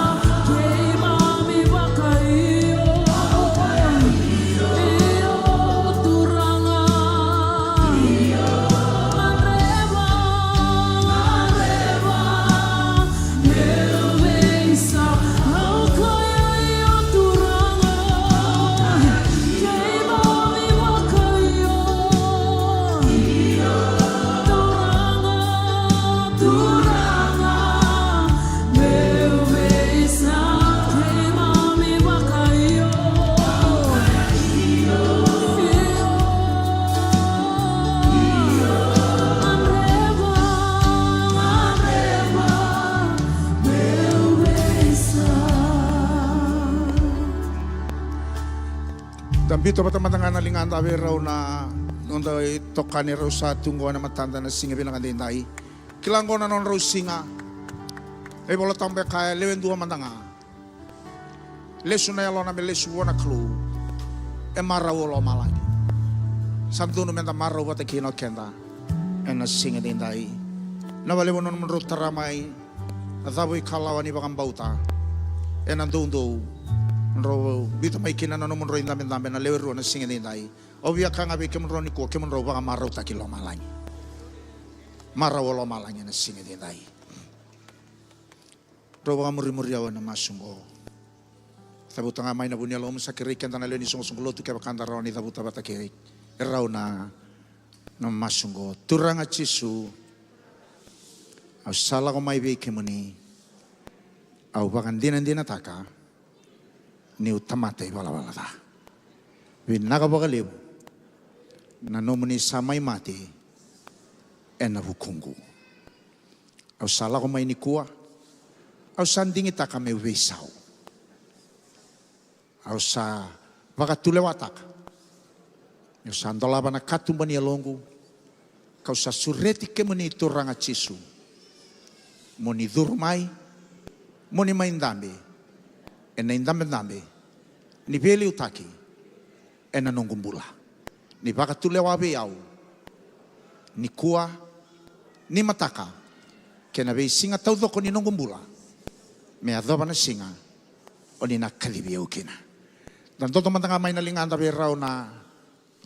Queima-me vacaria, ia turanga, arreva meu beisa. Au kaya ia turanga, queima-me vacaria, turanga meu beisa. Queima-me vacaria, meu beisa.
Tambito patamatan na lingan tabi raw na nung tokani raw sa tunggo na matanda na singa bilang andinday. Kilanggo na non raw singa. Bola tambe kaya lewen dua mandanga. Lesu na yalo na me lesu wana klu. Maraw lo malagi. Santo no menta maraw bata kino kenda. Na singa dinday. Nawale mo non menurut taramay. Ataboy kalawani bakang bauta. Nandundo. Ro bito may kinana no monro indame na leweru na singa dinday. Obya ka nga be kemro ni ko kemro baka maraw ta kilo malagi. Maraw lo malagi na singa dinday. Ro baka muri-muri awan na masunggo. Tabuta nga may nabunya lo sa kirik kanta na leoni sunglo tu kaya kanta raw ni tabuta bata kirik. Raw na masunggo. Turang at Yesu. Au sala ko may be kemuni. Au baka hindi nataka. Ni utamatay wala ta. Winakabagaliw na nomuni samay mati na bukungu. Au sala ko may nikua. Au sanding ita kami wisaw. Au sa baka tulewatak. Au sa andolaba na katumba ni alongu. Kau sa sureti ke muni turang at Yesu. Muni durmay. Muni maindambi. Na indambe ni beli utaki na nongumbula ni baka tulewabe au ni kua ni mataka kena be singa tau doko ni nongumbula me adoba na singa o ni nakalibi ukina dan toto mantanga may nalingan tabi raw na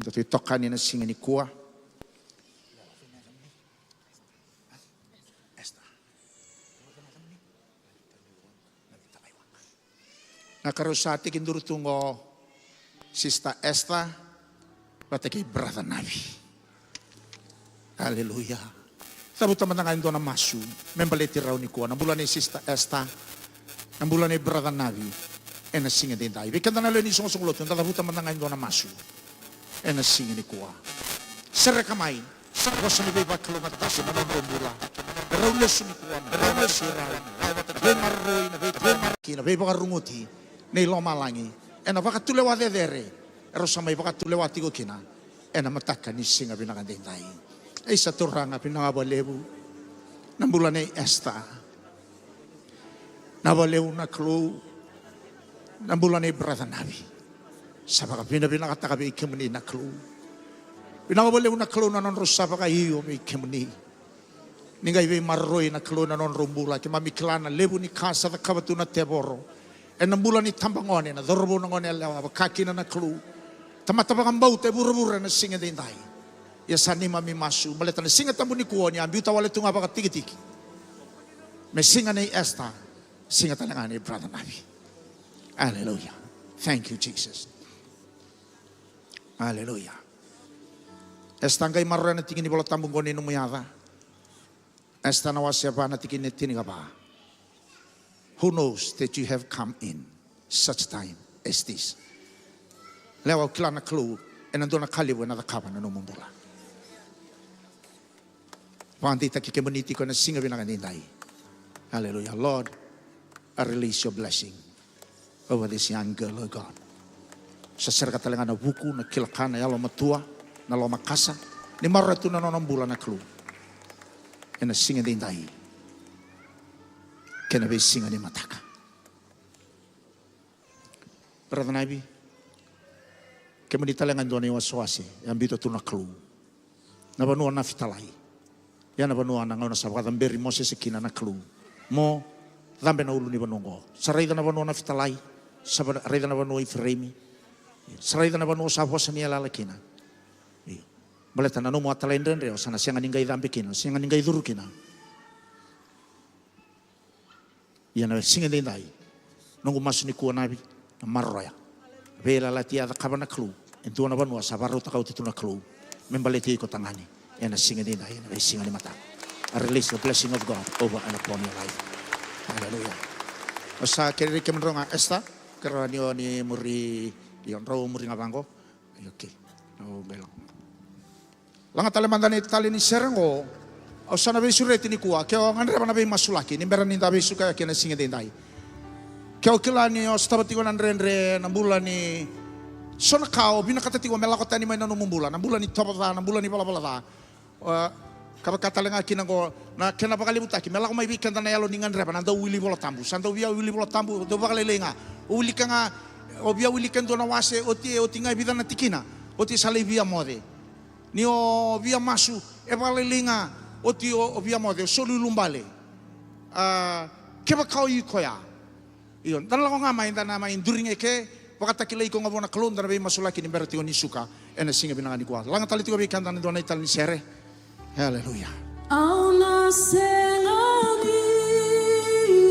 toto itokani na singa ni kua nakarusati kindurutungo Sista Esta pataki brother Navi. Haleluya. Sabot naman na kayo na masu. Membaliti raw ni kuwa. Nambulan ni Sista Esta. Nambulan ni brother Navi. Nasinga din tayo. Bikanda na lang ni sungulot. Tatabot naman na kayo na masu. Nasinga ni kuwa. Serekamai. Rosani beba kilometer tasik menondombula. Raule sunikuan. Raule sirau. Bemarroi na beba beba karunguti. Nei loma langi. Ena vakatulewa dedere. Rosamai vakatulewa tigo kina. Ena mataka ni singa binakandendai. Isa turanga pinangabalebu. Nambulane esta. Nabaleu na klu. Nambulane brother nabi. Sabaka pinakatakabi ikemuni na klu. Pinangabalebu na klu na non rusapaka iyo may ikemuni. Ningay be marroi na klu na non rumbula. Kimamiklana lebu ni kasa na kabatu na teboro. E nambulane tambangone na dorbo na ngone alawa. Kaki na klu. Tamatabang baute bura-bura na singa dindai. Ya sani mami masu. Maleta na singa tambu ni kuoni. Ambiuta wale tunga baka tiki-tiki. Me singa na esta. Singa talaga ni brother nabi. Hallelujah. Thank you, Jesus. Hallelujah. Esta ngay marra na tingin ni bola tambung koni numuyada. Esta na wasya na tingin ni tiniga ba. Who knows that you have come in such time as this? Lewa kila na clue e nandun na kaliwa na dakapa na numumbula. Pangantita kikemuniti ko na singa binakandinday. Hallelujah. Lord, I release your blessing over this young girl, oh God. Sa serga talaga na buku na kilakan na yalo matua na lo makasa ni maratu na nonambula na clue. E na singa dinday. Kena be singa ni mataka. Brother Nabi, kemenitalangan doon yung waswasi, yung bito ito na clue. Nabanuan na fitalay. Yan nabanuan na ngayon sa bakatamberi mo sa sikina na clue. Mo, dambe na ulo ni banungo. Sa rayda nabanuan na fitalay. Sa rayda nabanuan ifremi. Sa rayda nabanuan sa hapos niya lalakina. Balita na mo atalain rin rin. Sana siyang aningay dambe kina. Siyang aningay duru kina. Yan na singa din tayo. Nung umaso ni Kuwa Nabi, na marroya. Vela latia da kabana clue. Entu na banua sa baro takau titu na clue. Membaleti ko tangani. Yan na singa din tayo. Na singa ni mata. I release the blessing of God over and upon your life. Hallelujah. O sa kiri kemenro nga esta. Kera ni muri. Yon raw muri nga bangko. Okay. No, belong. Langa talemanda ni tali ni serengo. O sana be sureti ni Kuwa. Kaya ngandre pa na be masulaki. Nimbera ni tabi suka kaya na singa din tayo. Kaya kila ni o stabati ko nandre nambula ni so na kao binakatati ko melakot tani may nanumumbula nambula ni topata nambula ni balabala kapag kinang ko na kinapakalimutan ki melako may bikan na yalo ningan repa nanda wili bola tambu sanda wia wili bola tambu do bakalelenga uli ka nga obia wili kan do na wase oti nga bidan na tikina oti sale via mode ni o via masu e balelenga oti o via mode solo lumbale keba kao ikoya iyon, dan lang ko nga main during eke, pagkatakilay ko nga po na kalon, dan na masulaki ni Berti ni suka, na singa binangan ni Kuwa. Lang talit ko bikan dan doon na ital ni Sere. Hallelujah.
Ao nascer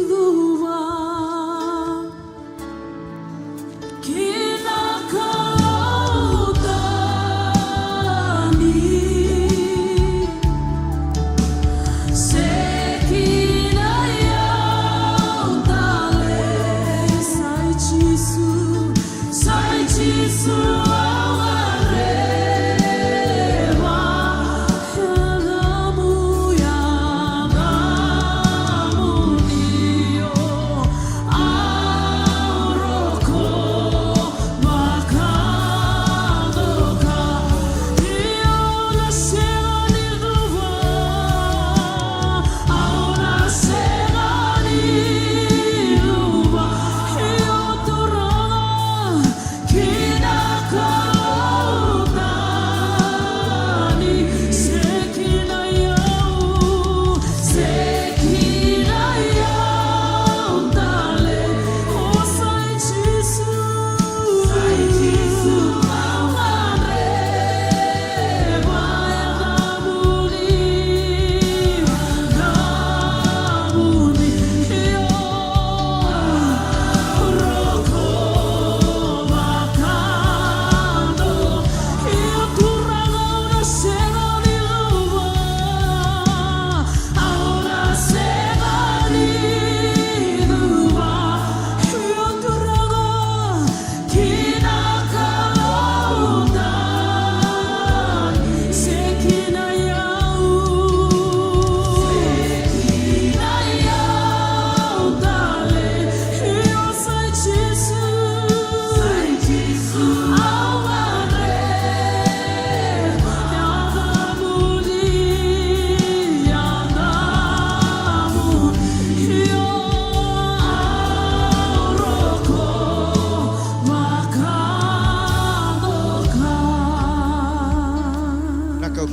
duva
Hallelujah.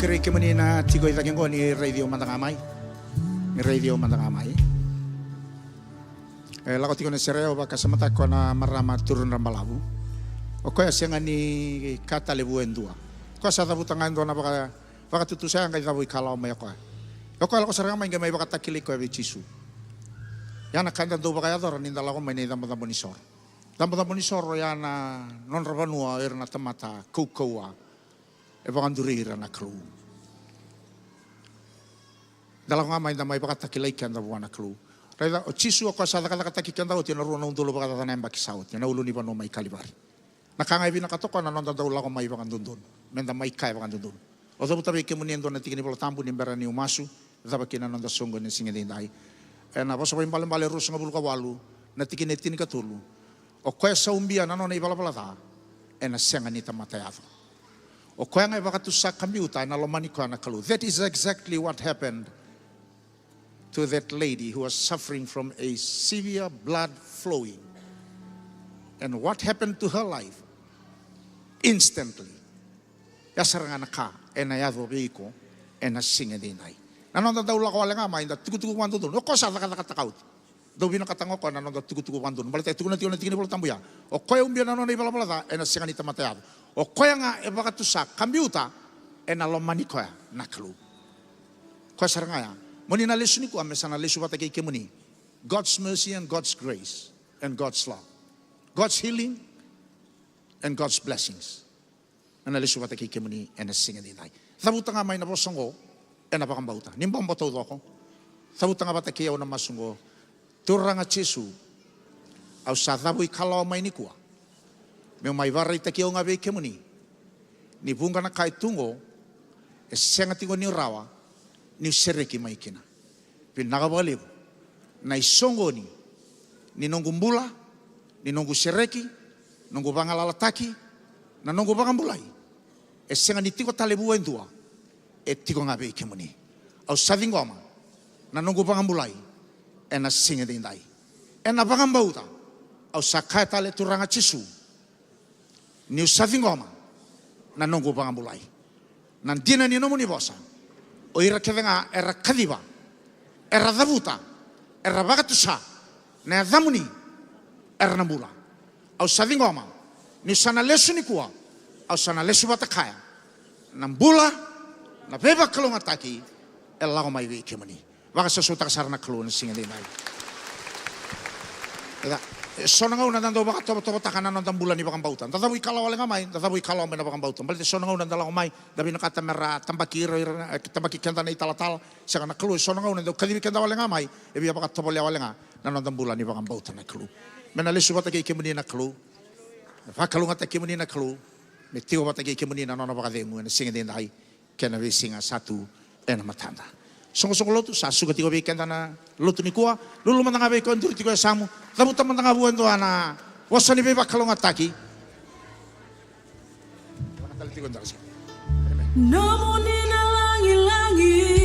kere ke menina tigo ita kengo ni radio mandangamai. Ni radio mandangamai. Lako tigo ni sereo baka samata kona marama turun rambalabu. O koya senga ni kata lebu endua. Koya sa tabu tangan dona baka tutu saya ngai tabu kalau mai koya. O koya lako seranga mai ngai baka takili koya bichisu. Yana kanda do baka yador ni ndala ko mai ni dambo dambo ni sor. Dambo dambo ni sor yana non rabanua erna tamata koukoua. E vakandurira na klu. Dala ko mai damai baka takili kanda buana klu. Reda o chisu o kosa kata taki kanda o tina ruana undulo baka tana mbaki saut. Yana ulu ni bano mai kalibari. Nakangai vina katoko na nonda daula ko mai vakandundun. Menda mai kai vakandundun. O tabu tabi ke muniendo na tikini bola tambu ni berani umasu. Taba kina nonda songo ni singa dindai. E na bosa bale rusu ngabulu kawalu. Na tikini tini katulu. O koe sa umbia na nona ibala ta. E na senga ni tamatayado. O koe ngai vakatusa kamiuta na lomani koe na kalu. That is exactly what happened to that lady who was suffering from a severe blood flowing. And what happened to her life? Instantly. Yasaranga na ka, e na yadho beiko, e na singa dinay. Nanonda daw la ko wala nga mai, da tugu-tugu wando dun. O ko sa takatakaut. Daw binakatango ko, nanonda tugu-tugu wando dun. Balita, tugu na tigini bola tambuya. O koe umbia nanonda ibala e na singa ni tamatayado. O koe nga e bakatusa, kambiuta, e na lomani koe, na kalu. Koe saranga ya. Moni na lesu ni ko, amesa na lesu bata kei kemuni. God's mercy and God's grace and God's love. God's healing and God's blessings. Ana lesu bata kei kemuni, e na singa dinay. Tabuta nga may na bosongo, e na bakambauta. Nimbang bato do ako. Tabuta nga bata kei au na masungo. Turanga Jesu, au sa tabu ikalaw may ni kuwa. Meu mai varai taki o nga vei kemuni. Ni bunga na kai tungo, e senga tingo ni rawa, ni sereki mai kina. Pinagabalibu, na isongo ni nongu mbula, ni nongu sereki, nongu bangalalataki, na nongu bangambulai. E senga ni tiko talebu endua, e tiko nga vei kemuni. Au savingoma, na nongu bangambulai, e na singa dindai. E na bangambauta, au sakai tale turanga Jesu, ni usavingoma na nongo bangambulai. Nan dina ni nomu ni bosa. O ira kevenga era kadiva. Era davuta. Era bagatusa. Na damuni era nambula. Au savingoma ni sana lesu ni kuwa. Au sana lesu batakaya. Nambula na beba kalunga taki e lago mai vei kemani. Waka sasuta kasarana kalunga singa dinai. Sonanga una dando baka tobo takana non tambula ni bakang bautan. Tatabu ikalaw wala ngamay, tatabu ikalaw may na bakang bautan. Balite sonanga una dala kumay, dabi nakata mera tambaki kenta na italatal, siya na klu. Sonanga una do kadibi kenta wala ngamay, ebi baka tobo wala nga na non tambula ni bakang bautan na klu. Menalisu bata kay kimuni na klu. Fakalunga ta kimuni na klu. Metiwa bata kay kimuni na non baka dengu na singa din dai kena we singa satu ena matanda. Songo-songo lotu sa suga tigo be kenta na lotu ni kuwa, lulu matanga be ko nduri tigo samu. Tabu taman tanga buwan doa na wasani be bakalong ataki.
Namun di langi-langi